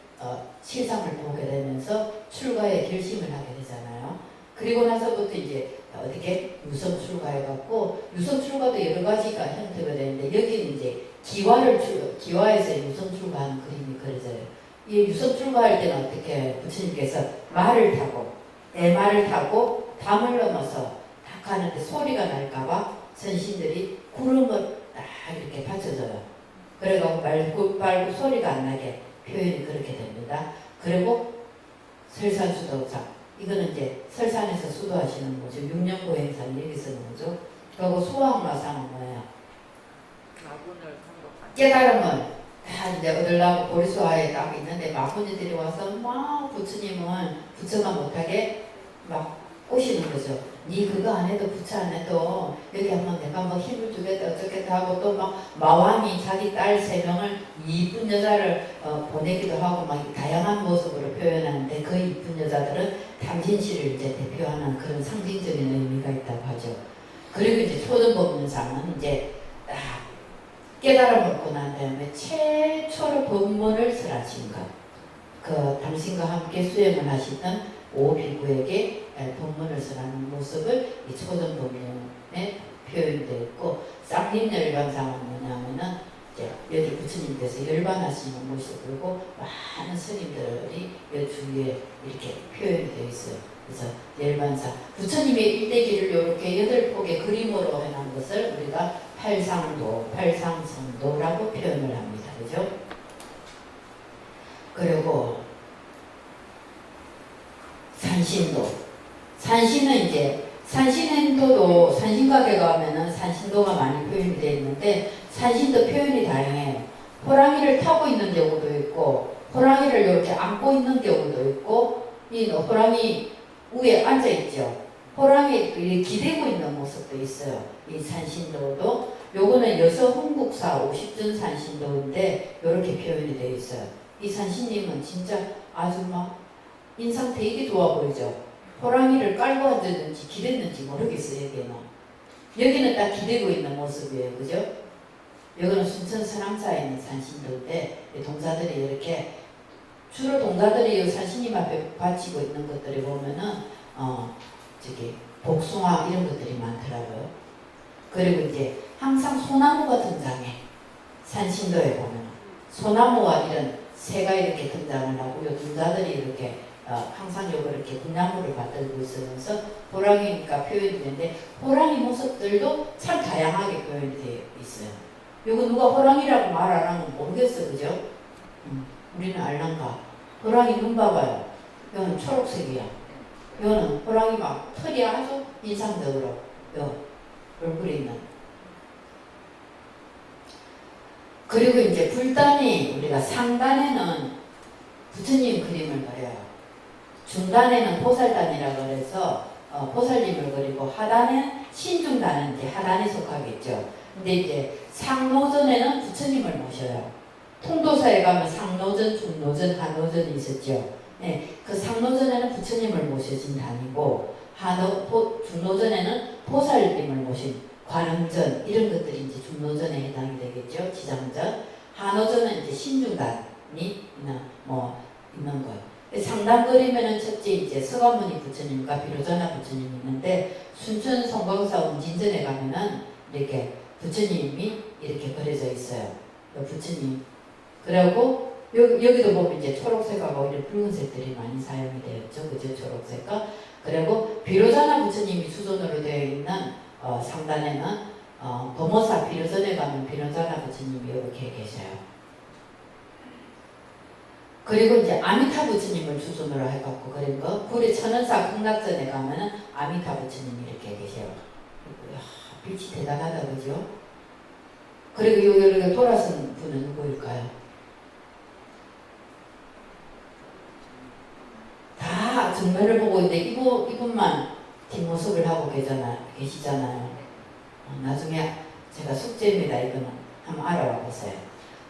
실상을 보게 되면서 출가의 결심을 하게 되잖아요. 그리고 나서부터 이제 어떻게 유성 출가해갖고 유성 출가도 여러 가지가 형태가 되는데 여기는 이제 기와에서 유성 출가하는 그림이 그려져요. 이 유성 출가할 때는 어떻게 부처님께서 말을 타고 말을 타고 담을 넘어서 딱 가는데 소리가 날까봐 선신들이 구름을 딱 이렇게 받쳐줘요. 그래서 말고 소리가 안 나게 표현이 그렇게 됩니다. 그리고 설산수도자, 이거는 이제 설산에서 수도하시는 거죠. 6년 고행산 여기 쓰는 거죠. 그리고 수학마상은 뭐예요? 마군을 공급하는. 깨달음은 다 이제 얻으려고 보리수화에 딱 있는데 마구니들이 와서 막 부처님을 부처가 못하게 막 꼬시는 거죠. 니 그거 안 해도 부처 안 해도 여기 한번 내가 뭐 힘을 주겠다 어쩌겠다 하고 또 막 마왕이 자기 딸 3명을 이쁜 여자를 보내기도 하고 막 다양한 모습으로 표현하는데 그 이쁜 여자들은 탐진실을 이제 대표하는 그런 상징적인 의미가 있다고 하죠. 그리고 이제 초등법문상은 이제 딱 깨달음을 얻고 난 다음에 최초로 법문을 설하신 것. 그 당신과 함께 수행을 하시던 오비구에게 법문을 설하는 모습을 이 초등법문에 표현되어 있고, 쌍림열반상은 뭐냐면은 이제 여기 부처님께서 열반하시는 모습이고 많은 스님들이 이 주위에 이렇게 표현이 되어 있어요. 그래서 열반상, 부처님의 일대기를 이렇게 8폭의 그림으로 해놓은 것을 우리가 팔상도, 팔상성도라고 표현을 합니다. 그죠? 그리고 산신도. 산신은 이제 산신행도도 산신각에 가면은 산신도가 많이 표현이 되어 있는데 산신도 표현이 다양해요. 호랑이를 타고 있는 경우도 있고 호랑이를 이렇게 안고 있는 경우도 있고 이 호랑이 위에 앉아 있죠. 호랑이 기대고 있는 모습도 있어요. 이 산신도도 요거는 여서흥국사 50전 산신도인데 이렇게 표현이 되어 있어요. 이 산신님은 진짜 아주 막 인상 되게 좋아 보이죠. 호랑이를 깔고 앉았는지 기댔는지 모르겠어요. 여기는 딱 기대고 있는 모습이에요. 그죠? 여기는 순천 선암사에 있는 산신도인데 동자들이 이렇게 주로 동자들이 이 산신님 앞에 바치고 있는 것들이 보면은 저기 복숭아 이런 것들이 많더라고요. 그리고 이제 항상 소나무가 등장해. 산신도에 보면 소나무와 이런 새가 이렇게 등장을 하고 요 동자들이 이렇게 항상 요거 이렇게 분나무를 받들고 있으면서 호랑이니까 표현이 되는데 호랑이 모습들도 참 다양하게 표현이 되어 있어요. 요거 누가 호랑이라고 말 안 하면 모르겠어. 그죠? 우리는 알란가. 호랑이 눈 봐봐요. 이거는 초록색이야. 이거는 호랑이 막 털이 아주 인상적으로 요 얼굴에 있는. 그리고 이제 불단이 우리가 상단에는 부처님 그림을 그려요. 중단에는 보살단이라고 해서 보살님을 그리고 하단에는 신중단은 이제 하단에 속하겠죠. 근데 이제 상노전에는 부처님을 모셔요. 통도사에 가면 상노전, 중노전, 하노전이 있었죠. 네, 그 상노전에는 부처님을 모셔진 단이고 중노전에는 보살님을 모신 관음전 이런 것들이 이제 중노전에 해당이 되겠죠. 지장전. 하노전은 이제 신중단이 있는 거예요. 상단 그림에는 첫째 이제 서가모니 부처님과 비로자나 부처님이 있는데 순천 성광사 운진전에 가면은 이렇게 부처님이 이렇게 그려져 있어요. 부처님. 그리고 여기도 보면 이제 초록색하고 이런 붉은색들이 많이 사용이 되었죠. 그죠? 초록색과. 그리고 비로자나 부처님이 수존으로 되어 있는 상단에는 범어사 비로전에 가면 비로자나 부처님이 이렇게 계셔요. 그리고 이제 아미타 부처님을 주존으로 해갖고 그린 거. 구리 천원사 극락전에 가면은 아미타 부처님이 이렇게 계세요. 이야, 빛이 대단하다, 그죠? 그리고 여기 돌아선 분은 누구일까요? 다 정면을 보고 있는데 이분만 뒷모습을 하고 계시잖아요. 나중에 제가 숙제입니다. 이거는 한번 알아와 보세요.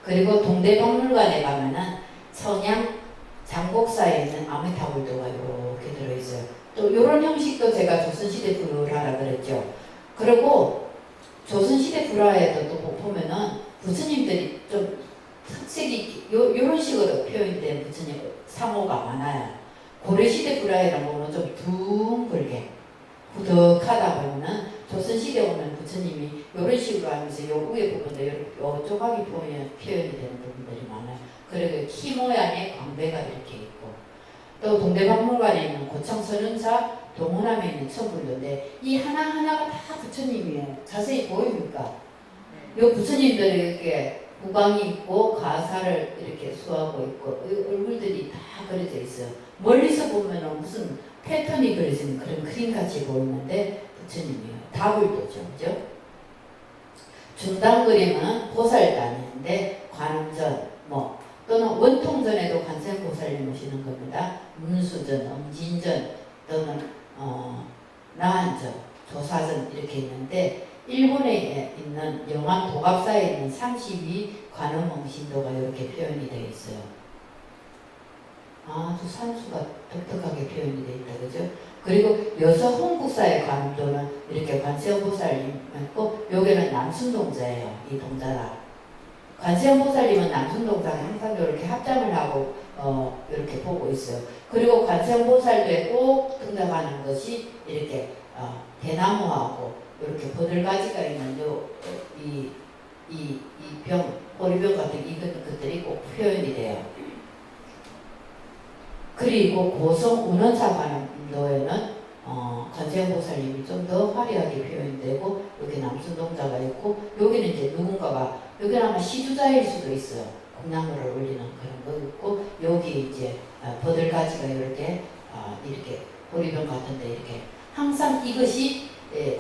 그리고 동대박물관에 가면은 성양 장곡사에 있는 아미타불도가 이렇게 들어있어요. 또 이런 형식도 제가 조선시대 불화라 그랬죠. 그리고 조선시대 불화에도 또 보면은 부처님들이 좀 특색이 이런 식으로 표현된 부처님 상호가 많아요. 고려시대 불화에는 보면 좀 둥글게 후덕하다 보면은 조선시대 오면 부처님이 이런 식으로 하면서 요 위에 부분도 요 조각이 표현이 되는 부분들이 많아요. 그리고 키 모양의 광배가 이렇게 있고 또 동대박물관에 있는 고창선운사 동호남에 있는 천불도인데 이 하나하나가 다 부처님이에요. 자세히 보입니까? 요 부처님들이 이렇게 후광이 있고 가사를 이렇게 수하고 있고 얼굴들이 다 그려져 있어요. 멀리서 보면은 무슨 패턴이 그려진 그런 그림 같이 보이는데 부처님이에요. 다불도죠, 그죠? 중단 그림은 보살단인데 관음전 뭐 또는 원통전에도 관세음보살님 오시는 겁니다. 문수전, 엄진전 또는 나한전, 조사전 이렇게 있는데 일본에 있는 영암 도갑사에 있는 32 관음응신도가 이렇게 표현이 되어 있어요. 아주 산수가 독특하게 표현이 되어 있다, 그죠? 그리고 여서 홍국사의 관음도는 이렇게 관세음보살님 있고 여기는 남순동자예요. 이 동자라. 관세음보살님은 남순동자에 항상 이렇게 합장을 하고 이렇게 보고 있어요. 그리고 관세음보살도에 꼭 등장하는 것이 이렇게 대나무하고 이렇게 버들가지가 있는 이 병, 보리병 같은 것들이 꼭 표현이 돼요. 그리고 고성 운원사관도에는 관세음보살님이 좀 더 화려하게 표현되고 여기 남순동자가 있고 여기는 이제 누군가가 여기는 아마 시주자일 수도 있어요. 공양물을 올리는 그런 거 있고 여기 이제 버들가지가 이렇게 보리병 같은데 이렇게 항상 이것이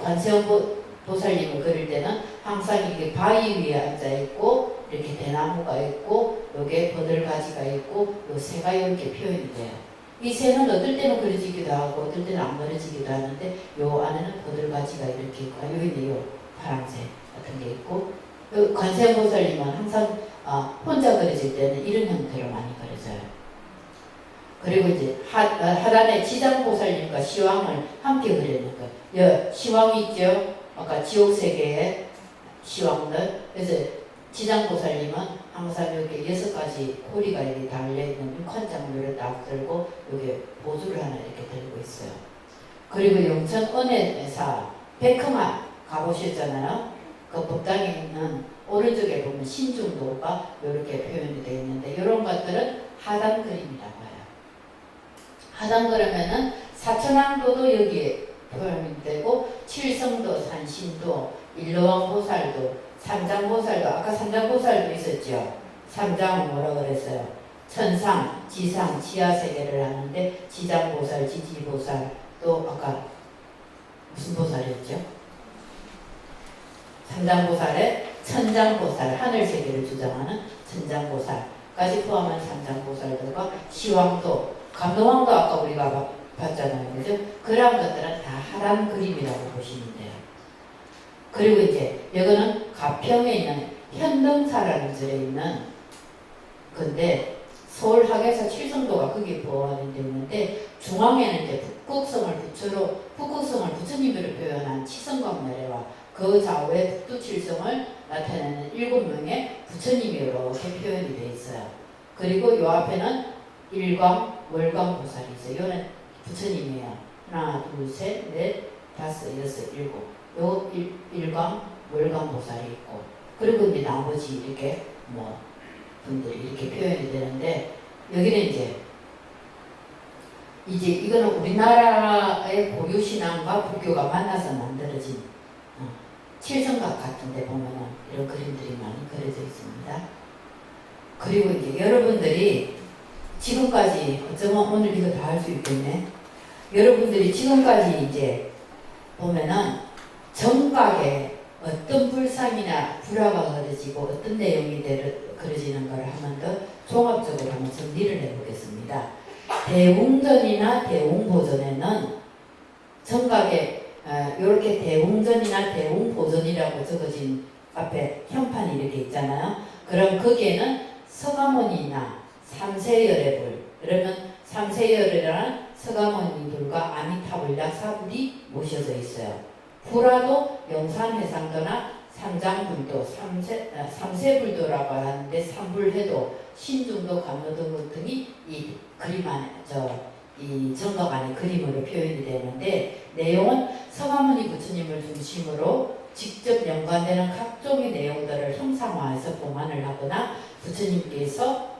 관세음보살님을 그릴 때는 항상 이게 바위 위에 앉아 있고 이렇게 대나무가 있고 여기에 버들가지가 있고 요 새가 이렇게 표현이 돼요. 이 새는 어떨 때는 그려지기도 하고 어떨 때는 안 그려지기도 하는데 요 안에는 버들가지가 이렇게 있고 여기는 요 파란색 같은 게 있고 관세음보살님은 항상 혼자 그려질 때는 이런 형태로 많이 그려져요. 그리고 이제 하단에 지장보살님과 시왕을 함께 그리는 거. 시왕이 있죠. 아까 지옥세계의 시왕들. 그래서 지장보살님은 항상 이렇게 6가지 코리가 이렇게 달려있는 육환장류를 딱 들고 여기 보조를 하나 이렇게 들고 있어요. 그리고 영천 은혜사 백화만 가보셨잖아요. 그 법당에 있는 오른쪽에 보면 신중도가 이렇게 표현이 되어 있는데 이런 것들은 하단 그림이라고 해요. 하단 그러면은 사천왕도도 여기에 표현이 되고 칠성도, 산신도, 일로왕보살도, 삼장보살도 아까 삼장보살도 있었죠. 삼장은 뭐라 그랬어요? 천상, 지상, 지하세계를 하는데 지장보살, 지지보살 또 아까 무슨 보살이었죠? 삼장보살에 천장보살, 하늘세계를 주장하는 천장보살까지 포함한 삼장보살들과 시왕도, 감동왕도 아까 우리가 봤잖아요. 그죠? 그러한 것들은 다 하단 그림이라고 보시면 돼요. 그리고 이제 이거는 가평에 있는 현등사라는 절에 있는 건데 서울 학예사 칠성도가 거기에 보완이 되어 있는데 중앙에는 이제 북극성을 부처님으로 표현한 치성광멸회와 그 좌우에 북두칠성을 나타내는 7명의 부처님이 이렇게 표현이 되어 있어요. 그리고 이 앞에는 일광, 월광보살이 있어요. 이거는 부처님이에요. 하나, 둘, 셋, 넷, 다섯, 여섯, 일곱. 요 일광, 월광보살이 있고 그리고 이제 나머지 이렇게 뭐 분들이 이렇게 표현이 되는데 여기는 이제 이거는 우리나라의 고유신앙과 불교가 만나서 만들어진 칠성각 같은 데 보면은 이런 그림들이 많이 그려져 있습니다. 그리고 이제 여러분들이 지금까지 어쩌면 오늘 이거 다 할 수 있겠네. 여러분들이 지금까지 이제 보면은 정각에 어떤 불상이나 불화가 그려지고 어떤 내용이 그려지는 걸 한번 더 종합적으로 한번 정리를 해보겠습니다. 대웅전이나 대웅보전에는 정각에 이렇게 대웅전이나 대웅보전이라고 적어진 앞에 현판이 이렇게 있잖아요. 그럼 거기에는 서가모니나 삼세열애불 그러면 삼세열애라는 서가모니들과 아미타불약 사불이 모셔져 있어요. 불화도 영산해상도나 삼장불도, 삼세불도라고 하는데 삼불회도, 신중도, 감로도 등이 이 그림 안에 이 정각 안에 그림으로 표현이 되는데 내용은 서가모니 부처님을 중심으로 직접 연관되는 각종의 내용들을 형상화해서 봉안을 하거나 부처님께서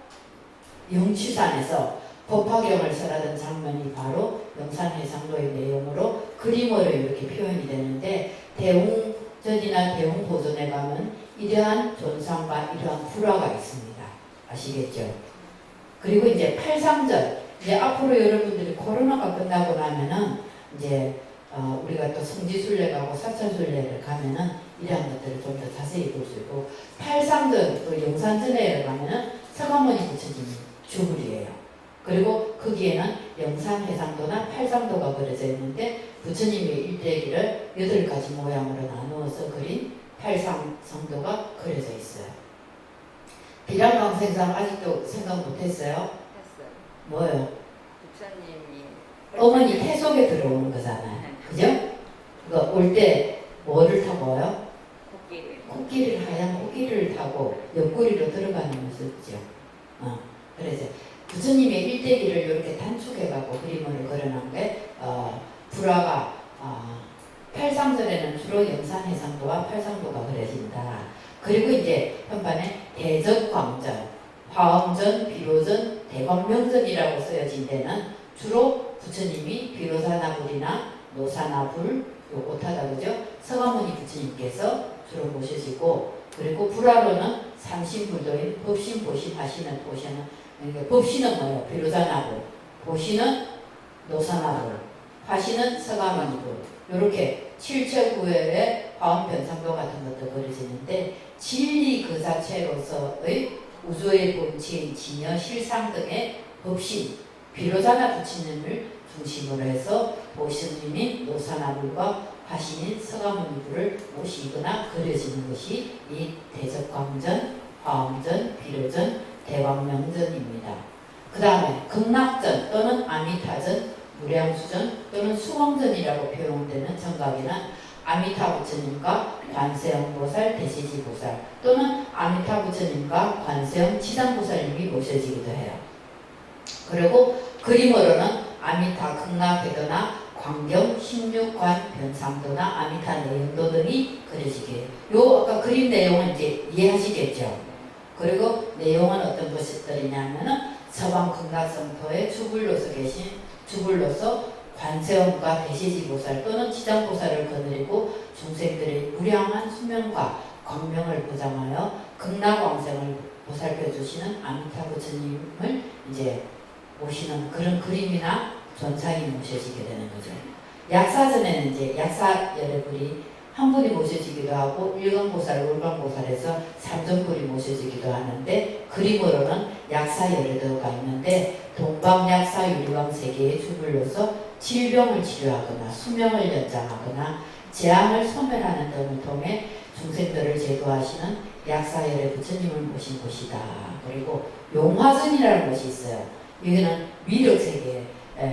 영취산에서 법화경을 설하던 장면이 바로 영산해상도의 내용으로 그림으로 이렇게 표현이 되는데 전이나 대웅 보존에 가면 이러한 존상과 이러한 불화가 있습니다. 아시겠죠? 그리고 이제 팔상전, 이제 앞으로 여러분들이 코로나가 끝나고 나면은 이제 우리가 또 성지순례 가고 사천순례를 가면은 이러한 것들을 좀 더 자세히 볼 수 있고, 팔상전 또 영산전에 가면은 서가모니 부처님 주불이에요. 그리고 거기에는 영산해상도나 팔상도가 그려져 있는데 부처님의 일대기를 8가지 모양으로 나누어서 그린 팔상성도가 그려져 있어요. 비랑강생상 아직도 생각 못했어요? 했어요. 뭐요? 부처님이 어머니 태 속에 들어오는 거잖아요. 그죠? 그거 올 때 뭐를 타고 와요? 코끼리를, 하얀 코끼리를 타고 옆구리로 들어가는 모습이죠. 그래서 부처님의 일대기를 이렇게 단축해갖고 그림을 그려놓은 게 불화가 팔상전에는 주로 영산해상도와 팔상도가 그려진다. 그리고 이제 현판에 대적광전, 화엄전, 비로전, 대광명전이라고 쓰여진 데는 주로 부처님이 비로자나불이나 노사나불, 요 오타다 그죠? 서가모니 부처님께서 주로 모셔지고, 그리고 불화로는 삼신불도인 법신, 보신, 하시는, 보시는, 그러니까 법신은 뭐예요? 비로자나불, 보신은 노사나불, 화신은 서가모니불, 이렇게 칠처구열의 화엄변상도 같은 것도 그려지는데, 진리 그 자체로서의 우주의 본체, 진여, 실상 등의 법신, 비로자나 부처님을 중심으로 해서 보시님인 노사나불과 화신인 서가모니불을 모시거나 그려지는 것이 이 대적광전, 화엄전, 비로전, 대광명전입니다. 그 다음에 극락전 또는 아미타전, 무량수전 또는 수광전이라고 표현되는 정각에는 아미타 부처님과 관세음 보살, 대시지 보살 또는 아미타 부처님과 관세음 치장보살님이 모셔지기도 해요. 그리고 그림으로는 아미타 극락회도나 광경, 16관, 변상도나 아미타 내용도 등이 그려지게 해요. 요 아까 그림 내용은 이제 이해하시겠죠? 그리고 내용은 어떤 것들이냐면은 서방 극락성토의 주불로서 계신 주불로서 관세음과 대시지보살 또는 지장보살을 거느리고 중생들의 무량한 수명과 광명을 보장하여 극락왕생을 보살펴 주시는 아미타 부처님을 이제 모시는 그런 그림이나 전상이 모셔지게 되는 거죠. 약사전에는 이제 약사열애불이 한 분이 모셔지기도 하고 일광보살, 울광보살에서 삼전불이 모셔지기도 하는데, 그림으로는 약사열애도가 있는데 동방약사 유리광 세계의 주불로서 질병을 치료하거나 수명을 연장하거나 재앙을 소멸하는 등을 통해 중생들을 제도하시는 약사열애 부처님을 모신 곳이다. 그리고 용화전이라는 곳이 있어요. 여기는 미륵세계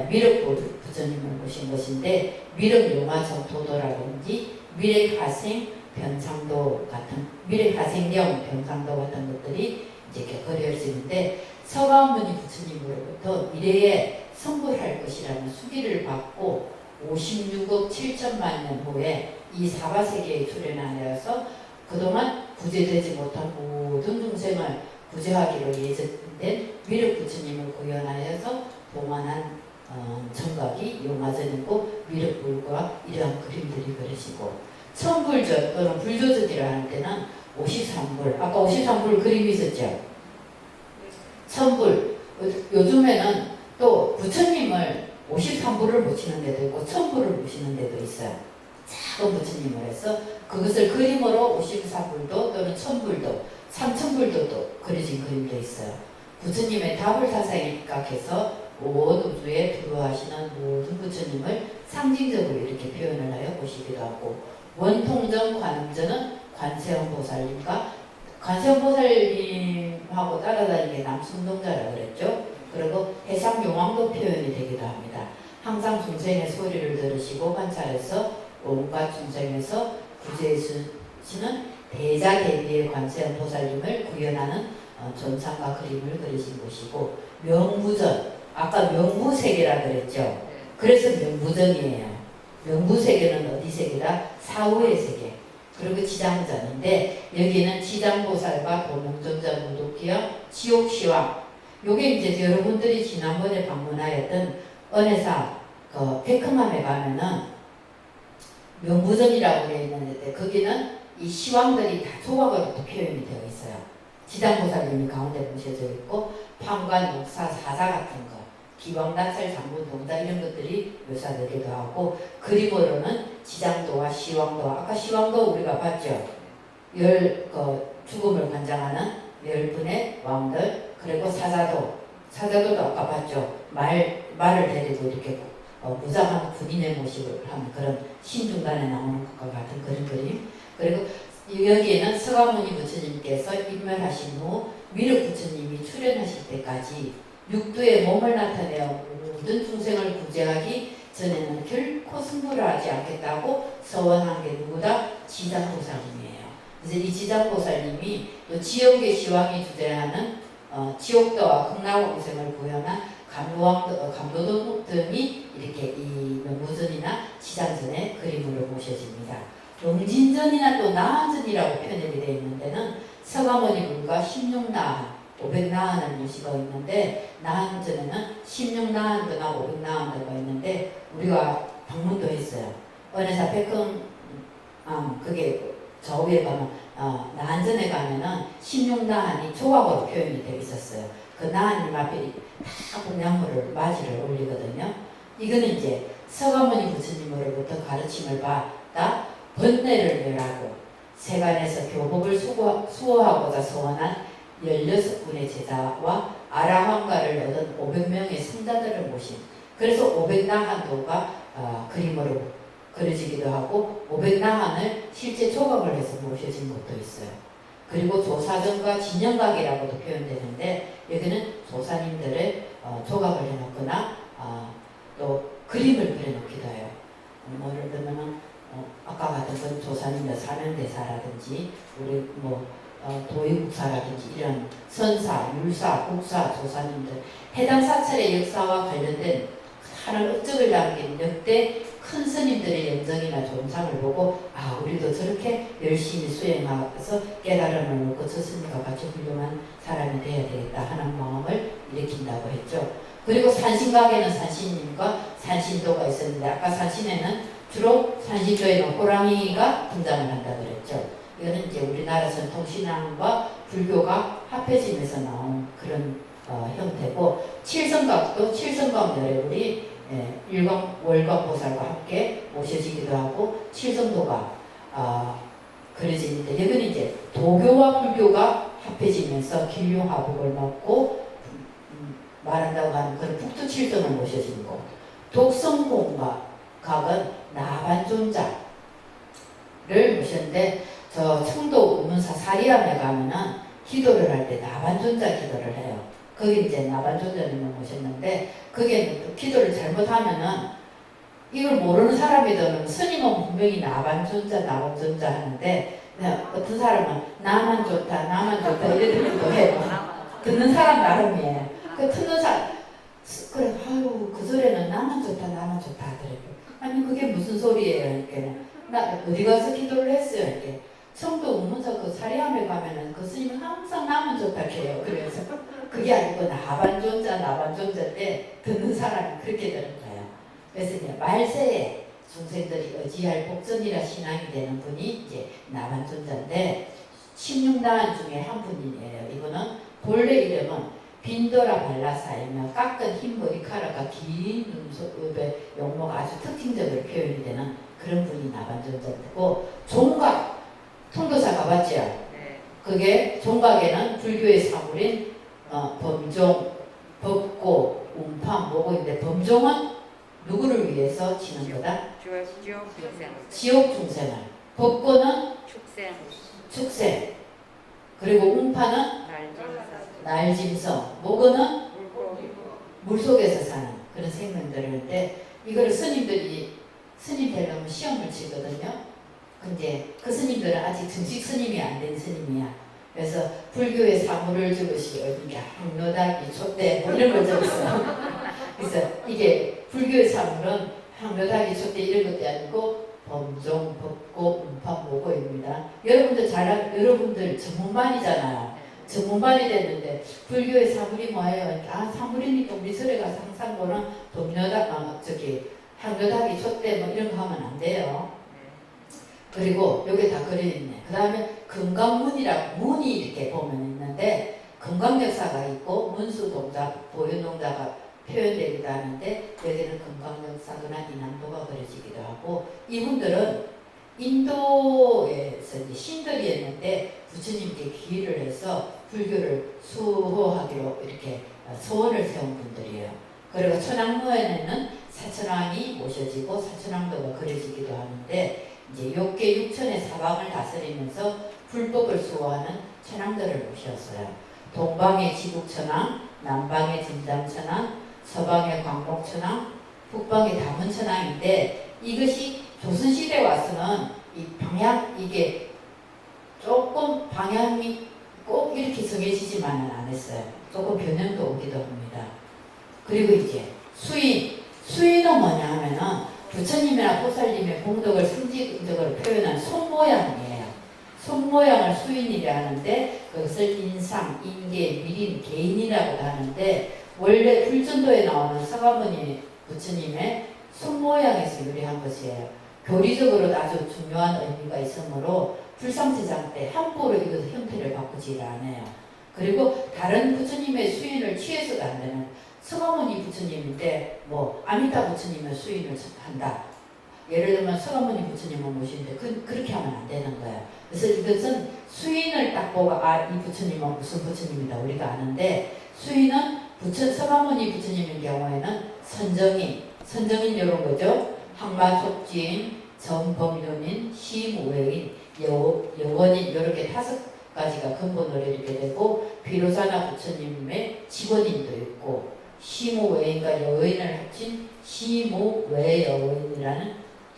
미륵 부처님을 모신 것인데, 미륵 용화전 도도라든지 미륵화생 변상도 같은 미륵화생경 변상도 같은 것들이 이제 그려지는데, 서가모니 부처님으로부터 미래에 성불할 것이라는 수기를 받고 56억 7천만 년 후에 이 사바세계에 출현하여서 그동안 구제되지 못한 모든 중생을 구제하기로 예정된 미륵 부처님을 구현하여서 봉안한 정각이 용화전이고 미륵불과 이러한 그림들이 그려지고, 천불전 또는 불조전이라 하는 때는 53불, 아까 53불 그림이 있었죠? 천불, 요즘에는 또 부처님을 53불을 모시는 데도 있고 천불을 모시는 데도 있어요. 작은 부처님을 해서 그것을 그림으로 53불도 또는 천불도 3000불도 또 그려진 그림도 있어요. 부처님의 다불타상에 입각해서 온 우주에 두루하시는 모든 부처님을 상징적으로 이렇게 표현을 하여 보시기도 하고, 원통전, 관음전은 관세음 보살님과 관세음 보살님하고 따라다니는 게 남순동자라고 그랬죠. 그리고 해상용왕도 표현이 되기도 합니다. 항상 중생의 소리를 들으시고 관찰해서 온갖 중생에서 구제해 주시는 대자대비의 관세음 보살님을 구현하는 존상과 그림을 그리신 곳이고, 명부전, 아까 명부세계라 그랬죠. 그래서 명부전이에요. 명부세계는 어디 세계다? 사후의 세계. 그리고 지장전인데, 여기는 지장보살과 도명존자 무도기와 지옥시왕, 요게 이제 여러분들이 지난번에 방문하였던 은혜사 그 백흠함에 가면은 명부전이라고 되어 있는데 거기는 이 시왕들이 다 조각으로 또 표현이 되어 있어요. 지장보살님이 가운데 모셔져 있고 판관, 목사, 사자 같은 거, 기왕다철, 장군, 동자 이런 것들이 묘사되기도 하고 그림으로는 지장도와 시왕도, 아까 시왕도 우리가 봤죠. 죽음을 관장하는 10분의 왕들, 그리고 사자도도 아까 봤죠. 말을 데리고 이렇게 무장한 군인의 모습을 하는 그런 신중단에 나오는 것과 같은 그런 그림. 그리고 여기에는 서가모니 부처님께서 인멸하신 후 미륵 부처님이 출현하실 때까지 육두에 몸을 나타내어 모든 중생을 구제하기 전에는 결코 승부를 하지 않겠다고 서원한 게 누구다? 지장보살님이에요. 그래서 이 지장보살님이 또 지옥의 시왕이 주재하는 지옥도와 극락원생을 구현한 감도도 등이 이렇게 이 명무전이나 지장전의 그림으로 모셔집니다. 응진전이나 또 나한전이라고 표현이 되어 있는 데는 서가모니 불과 16나한, 500나한을 모시고 있는데 나한전에는 16나한도나 500나한도가 있는데 우리가 방문도 했어요. 은혜사 백흥 그게 저 위에 가면 나한전에 가면은 16나한이 조각으로 표현이 되어 있었어요. 그 나한님 앞에 다 분양물을 맞이를 올리거든요. 이거는 이제 서가모니 부처님으로부터 가르침을 받아 번뇌를 멸하고 세간에서 교복을 수호하고자 소원한 16분의 제자와 아라한가를 얻은 500명의 성자들을 모신, 그래서 500나한도가 그림으로 그려지기도 하고 500나한을 실제 조각을 해서 모셔진 것도 있어요. 그리고 조사전과 진영각이라고도 표현되는데 여기는 조사님들의 조각을 해놓거나 또 그림을 그려놓기도 해요. 예를 들면 아까 같은 건 조사님들 사면대사라든지 우리 도의국사라든지 이런 선사, 율사, 국사, 조사님들 해당 사찰의 역사와 관련된 하는 업적을 남긴 역대 큰 스님들의 영정이나 존상을 보고 우리도 저렇게 열심히 수행해서 깨달음을 얻고 저 스님과 같이 훌륭한 사람이 되어야 되겠다 하는 마음을 일으킨다고 했죠. 그리고 산신각에는 산신님과 산신도가 있었는데 아까 산신에는 주로 산신도에는 호랑이가 등장을 한다 그랬죠. 이거는 이제 우리나라 전통신앙과 불교가 합해지면서 나온 그런 형태고 칠성각도 칠성각 열애물이 월광보살과 함께 모셔지기도 하고 칠성도가 그려지는데 여기는 이제 도교와 불교가 합해지면서 길흉화복을 먹고 말한다고 하는 그런 북두칠성을 모셔진 거. 독성공각은 나반존자를 모셨는데 저 청도 우문사 사리암에 가면은 기도를 할 때 나반존자 기도를 해요. 거기 이제 나반존자님을 모셨는데 그게 기도를 잘못하면은 이걸 모르는 사람이든 스님은 분명히 나반존자 하는데 어떤 사람은 나만 좋다 이렇게 기도해요. 듣는 사람 나름이에요. 그 듣는 사람 그래 그 절에는 나만 좋다 하더라고요. 아니 그게 무슨 소리예요? 이렇게 나 어디 가서 기도를 했어요? 이렇게 청도 우문사 그 사리암에 가면은 그 스님은 항상 나만 좋다 해요. 그래서 그게 아니고 나반존자인데 듣는 사람이 그렇게 되는 거예요. 그래서 이제 말세에 중생들이 의지할 복전이라 신앙이 되는 분이 이제 나반존자인데 16나한 중에 한 분이에요. 이분은 본래 이름은 빈도라 발라사이며 깎은 흰 머리카락과 긴 눈썹의 용모가 아주 특징적으로 표현이 되는 그런 분이 나반존자이고 종각 통도사 가봤죠? 네. 그게 종각에는 불교의 사물인 범종, 법고, 운판, 모고인데 범종은 누구를 위해서 지는 거다? 지옥 중생을. 법고는 축생. 그리고 운판은 날짐승. 모고는 물속에서 사는 그런 생명들인데 이거를 스님 되려면 시험을 치거든요. 근데 그 스님들은 아직 정식 스님이 안 된 스님이야. 그래서 불교의 사물을 적으시고 이게 항로다기 촛대 이런 걸 적었어요. 그래서 이게 불교의 사물은 항로다기 촛대 이런 것도 아니고 범종, 법고, 운판, 모고입니다. 여러분들 전문반이잖아요. 전문반이 됐는데 불교의 사물이 뭐예요? 사물이니까 우리 설에 가서 항상 보는 항로다기 촛대 이런 거 하면 안 돼요. 그리고 여기 다 그려있네. 그 다음에 금강문이라고 문이 이렇게 보면 있는데 금강역사가 있고 문수동작, 보현동자가 표현되기도 하는데 여기는 금강역사거나 이남도가 그려지기도 하고 이분들은 인도에서 이제 신들이었는데 부처님께 기의를 해서 불교를 수호하기로 이렇게 소원을 세운 분들이에요. 그리고 천왕무에는 사천왕이 모셔지고 사천왕도가 그려지기도 하는데 이제 욕계 6천의 사방을 다스리면서 불법을 수호하는 천왕들을 모셨어요. 동방의 지국천왕, 남방의 진담천왕, 서방의 광목천왕, 북방의 다문천왕인데 이것이 조선시대에 와서는 이 방향 이게 조금 방향이 꼭 이렇게 정해지지만은 않았어요. 조금 변형도 오기도 합니다. 그리고 이제 수인은 뭐냐 하면은 부처님이나 보살님의 공덕을 상징적으로 표현한 손모양이에요. 손모양을 수인이라 하는데 그것을 인상, 인계, 미림, 개인이라고 하는데 원래 불전도에 나오는 서가모니 부처님의 손모양에서 유래한 것이에요. 교리적으로 아주 중요한 의미가 있으므로 불상제장 때 함부로 이것을 형태를 바꾸지 않아요. 그리고 다른 부처님의 수인을 취해서도 안 되는 서가모니 부처님인데 뭐 아미타 부처님의 수인을 한다. 예를 들면 서가모니 부처님을 모시는데 그렇게 하면 안 되는 거예요. 그래서 이것은 수인을 딱 보고 이 부처님은 무슨 부처님이다 우리가 아는데 수인은 서가모니 부처님의 경우에는 선정인 이런 거죠. 항마촉진, 정법륜인, 시무외인, 여원인 이렇게 5가지가 근본으로 이렇게 되고 비로자나 부처님의 직원인도 있고 시무외인과 여인을 합친 시무외여인이라는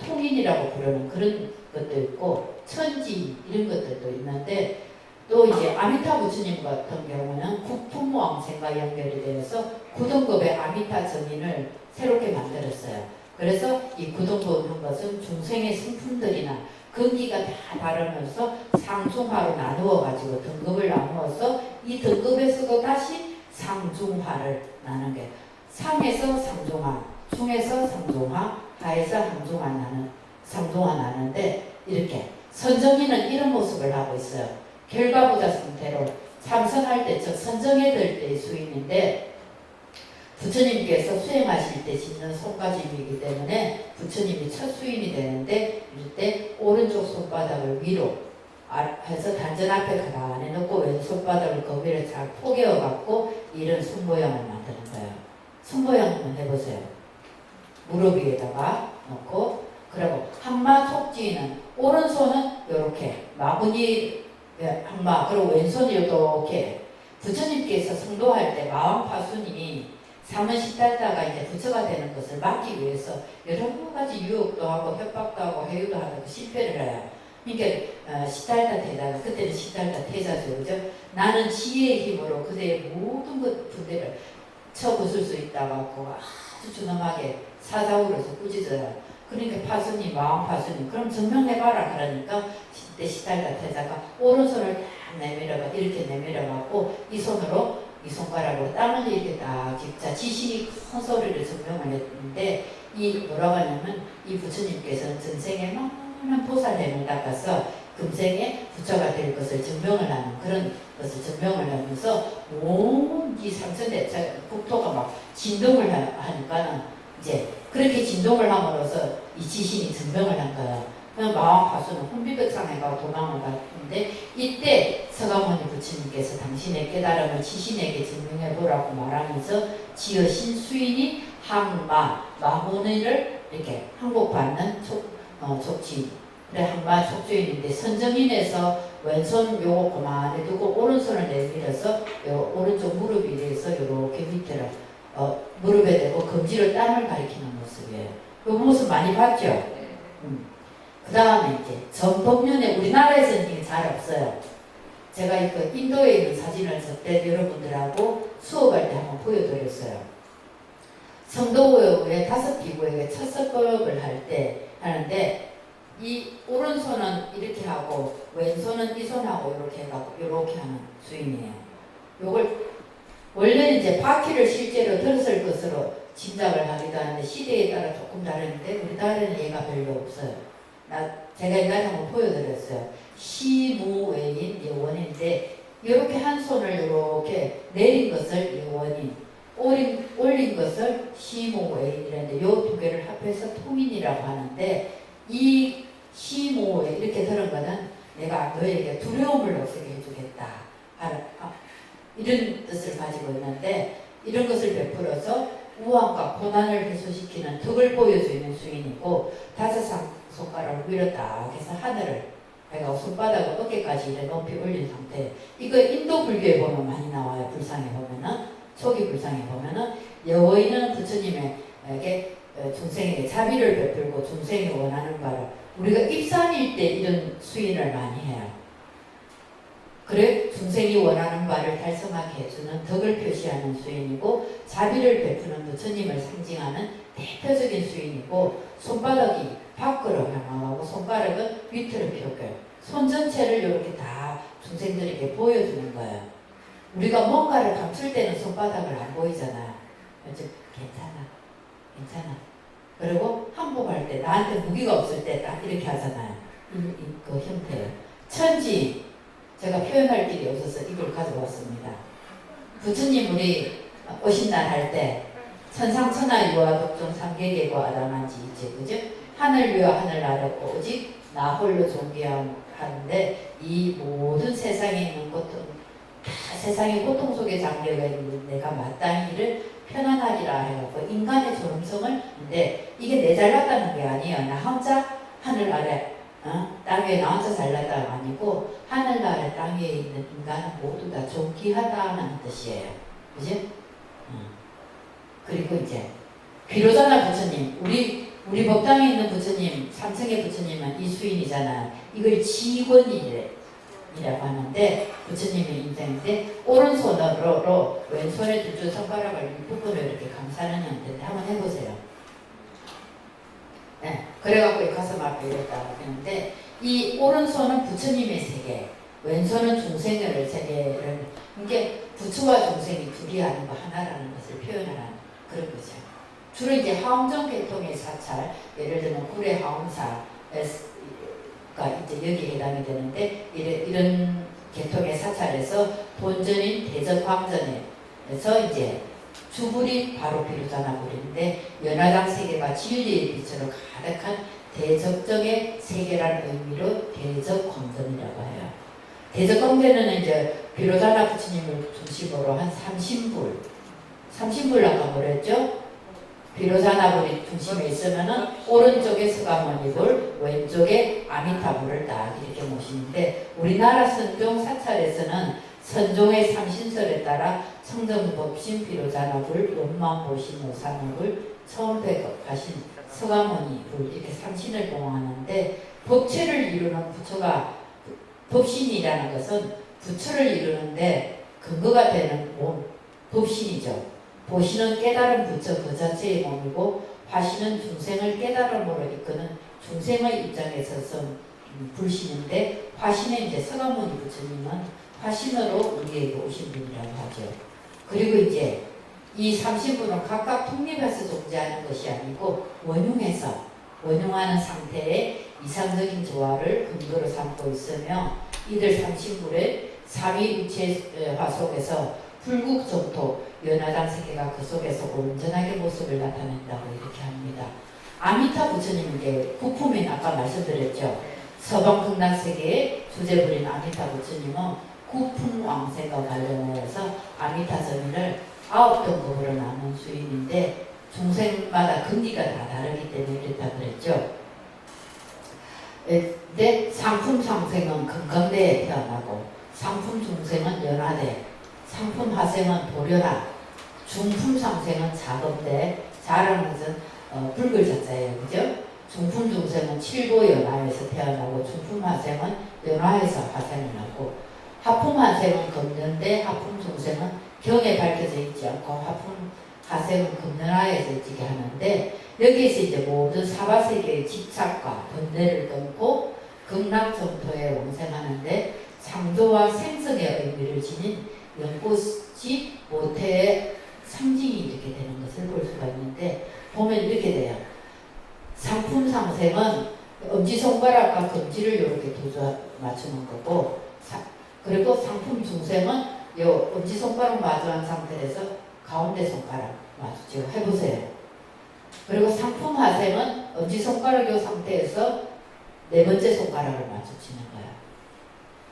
통인이라고 부르는 그런 것도 있고 천지 이런 것들도 있는데 또 이제 아미타 부처님 같은 경우는 국품왕생과 연결이 되어서 9등급의 아미타 정인을 새롭게 만들었어요. 그래서 이 9등급 한 것은 중생의 성품들이나 근기가 다 다르면서 상중하로 나누어 가지고 등급을 나누어서 이 등급에서도 다시 상중하를 나누는 게 상에서 상중하, 중에서 상중하, 하에서 상중하 나누는데 이렇게 선정인은 이런 모습을 하고 있어요. 결과부자 상태로 참선할 때 즉 선정에 들 때의 수인인데 부처님께서 수행하실 때 짓는 손가짐이기 때문에 부처님이 첫 수인이 되는데 이럴 때 오른쪽 손바닥을 위로 해서 단전 앞에 가만히 놓고 왼 손바닥을 그 위로 잘 포개어 갖고 이런 손모양을 만드는 거예요. 손모양 한번 해보세요. 무릎 위에다가 놓고 그리고 항마촉지는 오른손은 이렇게 마구니 항마 그리고 왼손이 이렇게 부처님께서 성도할 때 마왕파순이 사문시달다가 이제 부처가 되는 것을 막기 위해서 여러 가지 유혹도 하고 협박도 하고 해유도 하고 실패를 해요. 그러니까 시달다 대다가 그때는 시달다 태자죠. 그죠? 나는 지혜의 힘으로 그대의 모든 것 분대를 쳐부술 수 있다고 하고 아주 준엄하게 사사우로서 꾸짖어요. 그러니까 파순이 마왕파순이 그럼 증명해봐라 그러니까 그때 시달다 태자가 오른손을 딱 내밀어가 이렇게 내밀어갖고 이 손으로 이 손가락으로 땀을 이렇게 딱 진짜 지식이 큰 소리를 증명을 했는데 이 뭐라고 하냐면 이 부처님께서는 전생에 많은 보살행을 닦아서 금생에 부처가 될 것을 증명을 하는 그런 것을 증명을 하면서 온 이 삼천대천 국토가 막 진동을 하니까는 이제 그렇게 진동을 함으로써 이 지신이 증명을 한 거예요. 마왕파수는 혼비백상해가 도망을 갔는데 이때 서가모니 부처님께서 당신의 깨달음을 지신에게 증명해보라고 말하면서 지으신 수인이 항마, 마호니를 이렇게 항복받는 촉지 그래 항마 촉주인인데 선정인에서 왼손 요거 고만히 두고 오른손을 내밀어서 요 오른쪽 무릎 위에서 요렇게 밑으로 무릎에 대고 검지로 땀을 가리키는 모습이에요. 요 모습 많이 봤죠? 그 다음에 이제 전법륜에 우리나라에서는 이게 잘 없어요. 제가 그 인도에 있는 사진을 저때 여러분들하고 수업할 때 한번 보여드렸어요. 성도의 5기구에게 첫 설법을 할 때 하는데 이 오른손은 이렇게 하고 왼손은 이 손하고 이렇게 해갖고 이렇게 하는 수인이에요. 요걸 원래는 이제 바퀴를 실제로 들었을 것으로 짐작을 하기도 하는데 시대에 따라 조금 다른데 우리나라에는 얘가 별로 없어요. 제가 옛날에 한번 보여드렸어요. 시무외인 예원인데 이렇게 한 손을 이렇게 내린 것을 예원인, 올린 것을 시무외인이라는데 요 두 개를 합해서 통인이라고 하는데 이 시무외인 이렇게 들은 거는 내가 너에게 두려움을 없애게 해주겠다 하는 이런 뜻을 가지고 있는데 이런 것을 베풀어서 우환과 고난을 해소시키는 덕을 보여주는 수인이고 다섯 손가락을 위로 딱 해서 하늘을 내가 손바닥을 어깨까지 이렇게 높이 올린 상태. 이거 인도 불교에 보면 많이 나와요. 불상에 보면은 초기 불상에 보면은 여호인은 부처님에게 중생에게 자비를 베풀고 중생이 원하는 바를 우리가 입산일 때 이런 수인을 많이 해요. 그래 중생이 원하는 바를 달성하게 해주는 덕을 표시하는 수인이고 자비를 베푸는 부처님을 상징하는 대표적인 수인이고 손바닥이 밖으로 향하고 손가락은 밑으로 펴고요. 손 전체를 이렇게 다 중생들에게 보여주는 거예요. 우리가 뭔가를 감출 때는 손바닥을 안 보이잖아요. 괜찮아. 그리고 항복할 때 나한테 무기가 없을 때 딱 이렇게 하잖아요. 그 형태예요. 천지 제가 표현할 길이 없어서 이걸 가져왔습니다. 부처님 우리 오신 날 할 때 천상천하 유아독종 삼계계고 아담한지 이제 그죠? 하늘 위와 하늘 아래 오직 나 홀로 존귀하는데 이 모든 세상에 있는 고통 다 세상의 고통 속에 잠겨가 있는 내가 마땅히 이를 편안하리라 해갖고 인간의 존엄성을 근데 이게 내 잘났다는 게 아니에요. 나 혼자 하늘 아래 땅 위에 나 혼자 잘났다가 아니고 하늘 아래 땅 위에 있는 인간은 모두 다 존귀하다는 뜻이에요. 그지? 그리고 이제 비로자나 부처님 우리 법당에 있는 부처님 3층의 부처님은 이 수인이잖아요. 이걸 지권이라고 하는데 부처님의 인생인데 오른손으로 왼손에 두 줄 손가락을 윗부분을 이렇게 감싸는 형태인데 한번 해보세요. 네, 그래갖고 이 가슴 앞에 이랬다고 했는데 이 오른손은 부처님의 세계, 왼손은 중생의 세계를 이게 부처와 중생이 둘이 하는 거 하나라는 것을 표현하는 그런 거죠. 주로 이제 하엄정 계통의 사찰, 예를 들면 구례 하엄사가 이제 여기에 해당이 되는데 이런 계통의 사찰에서 본전인 대적광전에서 이제 주불이 바로 비로자나 불인데 연화당 세계가 진리의 빛으로 가득한 대적정의 세계라는 의미로 대적광전이라고 해요. 대적광전에는 이제 비로자나 부처님을 중심으로 한 삼신불 아까 뭐랬죠? 비로자나불이 중심에 있으면은 오른쪽에 스가모니불, 왼쪽에 아미타불을 딱 이렇게 모시는데 우리나라 선종 사찰에서는 선종의 삼신설에 따라 청정법신 비로자나불, 원망보신 오사나불, 처음백하신 스가모니불 이렇게 삼신을 봉하는데 법체를 이루는 부처가 법신이라는 것은 부처를 이루는데 근거가 되는 법신이죠. 보시는 깨달은 부처 그 자체의 몸이고 화시는 중생을 깨달음으로 이끄는 중생의 입장에 서서 불신인데 화신의 이제 서가모니 부처님은 화신으로 우리에게 오신 분이라고 하죠. 그리고 이제 이 삼신분은 각각 독립해서 존재하는 것이 아니고 원흉하는 상태의 이상적인 조화를 근거로 삼고 있으며 이들 삼신불의 삼위일체화 속에서 불국정토 연화당 세계가 그 속에서 온전하게 모습을 나타낸다고 이렇게 합니다. 아미타 부처님께 부품인 아까 말씀드렸죠. 서방극락 세계의 주제불인 아미타 부처님은 구품왕생과 관련해서 아미타 전인을 9등급으로 나눈 수인인데 중생마다 근기가 다 다르기 때문에 이렇다 그랬죠. 근데 상품 상생은 건강대에 태어나고 상품 중생은 연화대, 상품 하생은 도련화, 중품 상생은 작업대, 자라는 것은 붉을 자자예요. 그죠? 중품 중생은 칠고 연화에서 태어나고 중품 하생은 연화에서 하생을 하고 하품 하생은 금년대, 하품 중생은 경에 밝혀져 있지 않고 하품 하생은 금년화에서 있게 하는데 여기에서 이제 모든 사바세계의 집착과 번뇌를 끊고 극락정토에 왕생하는데 창조와 생성의 의미를 지닌 연꽃이 모태의 상징이 이렇게 되는 것을 볼 수가 있는데 보면 이렇게 돼요. 상품 상생은 엄지손가락과 검지를 이렇게 도져 맞추는 거고, 그리고 상품 중생은 요 엄지손가락 마주한 상태에서 가운데 손가락 마주치고 해보세요. 그리고 상품 하생은 엄지손가락 요 상태에서 네 번째 손가락을 마주치는 거야.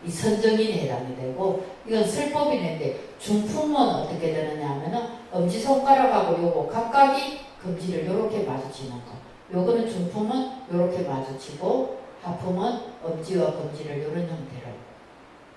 이 선정인에 해당이 되고, 이건 슬법인인데 중품은 어떻게 되느냐 하면은 엄지손가락하고 요거 각각이 검지를 이렇게 마주치는 거. 요거는 중품은 이렇게 마주치고, 하품은 엄지와 검지를 이런 형태로.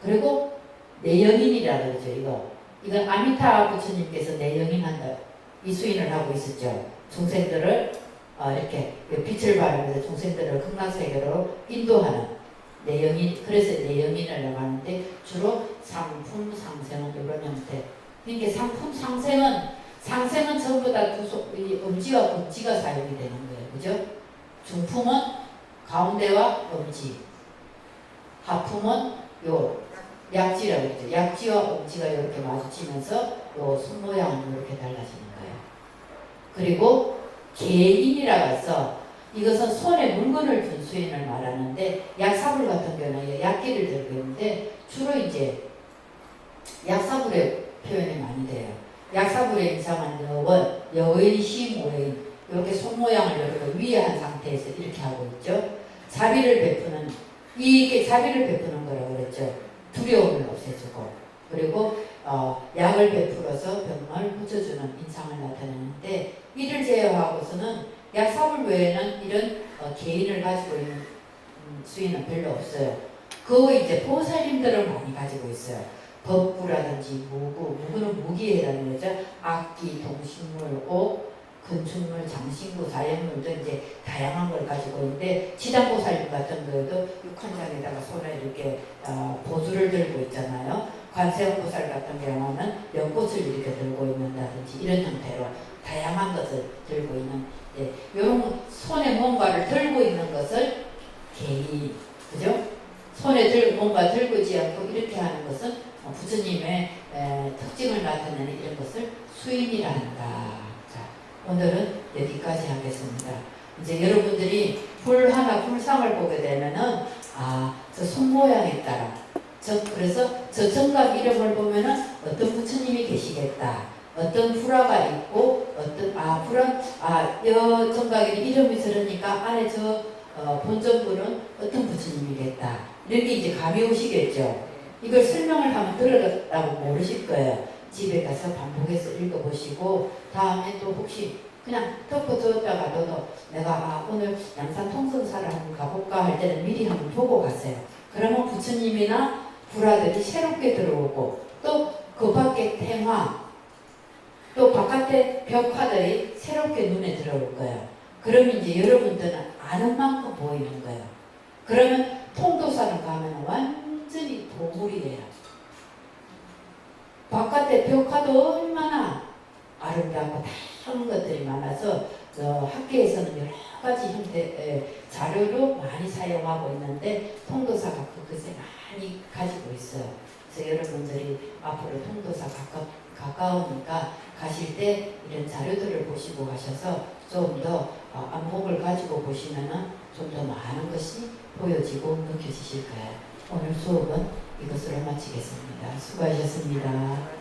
그리고 내영인이라 그러죠. 이건 아미타 부처님께서 내영인 한다 이 수인을 하고 있었죠. 중생들을 이렇게 빛을 발하면서 중생들을 극락세계로 인도하는 내영인, 그래서 내영인이라고 하는데 주로 상품 상생은 이런 형태. 그러니까 상품 상생은 전부 다 이 엄지와 검지가 사용이 되는 거예요. 그죠? 중품은 가운데와 엄지, 하품은 요 약지라고 했죠. 약지와 엄지가 이렇게 마주치면서 요 손 모양은 이렇게 달라지는 거예요. 그리고 개인이라고 해서 이것은 손에 물건을 둔 수인을 말하는데, 약사불 같은 경우는 약기를 들고 있는데 주로 이제 약사불의 표현이 많이 돼요. 약사불의 인상은 여인, 시모인 이렇게 손 모양을 이렇게 위에 한 상태에서 이렇게 하고 있죠. 자비를 베푸는, 이게 자비를 베푸는 거라고 그랬죠. 두려움을 없애주고, 그리고 약을 베풀어서 병을 고쳐주는 인상을 나타내는데, 이를 제외하고서는 약사불 외에는 이런 개인을 가지고 있는 수인은 별로 없어요. 그 이제 보살님들은 많이 가지고 있어요. 법구라든지 무구는 무기에 해당하는 거죠. 악기, 동식물, 옷, 건축물, 장신구, 자연물 등 이제 다양한 걸 가지고 있는데, 지장보살님 같은 경우도 육한장에다가 손에 이렇게 보수를 들고 있잖아요. 관세음보살 같은 경우는 연꽃을 이렇게 들고 있는다든지 이런 형태로 다양한 것을 들고 있는, 이런 손에 뭔가를 들고 있는 것을 개인, 그죠? 손에 뭔가 들고 있지 않고 이렇게 하는 것은 부처님의 특징을 나타내는 이런 것을 수인이라 한다. 자, 오늘은 여기까지 하겠습니다. 이제 여러분들이 불 하나 불상을 보게 되면은 저 손 모양에 따라 그래서 저 정각 이름을 보면은 어떤 부처님이 계시겠다. 어떤 불화가 있고 불화 여 정각에 이름이 들으니까 안에 저 본전분은 어떤 부처님이겠다. 이렇게 이제 감이 오시겠죠. 이걸 설명을 하면 들었다고 모르실 거예요. 집에 가서 반복해서 읽어보시고 다음에 또 혹시 그냥 덮어두었다가 너도 내가 오늘 양산 통성사를 한번 가볼까 할 때는 미리 한번 보고 가세요. 그러면 부처님이나 불화들이 새롭게 들어오고, 또 그 밖에 태화, 또 바깥에 벽화들이 새롭게 눈에 들어올 거예요. 그러면 이제 여러분들은 아는 만큼 보이는 거예요. 그러면 통도사를 가면 완전히 보물이 돼요. 바깥에 벽화도 얼마나 아름답고 다양한 것들이 많아서 학계에서는 여러 가지 형태의 자료로 많이 사용하고 있는데, 통도사가 그것에 많이 가지고 있어요. 그래서 여러분들이 앞으로 통도사 가까우니까 가실 때 이런 자료들을 보시고 가셔서 좀 더 안목을 가지고 보시면은 좀 더 많은 것이 보여지고 느껴지실 거예요. 오늘 수업은 이것으로 마치겠습니다. 수고하셨습니다.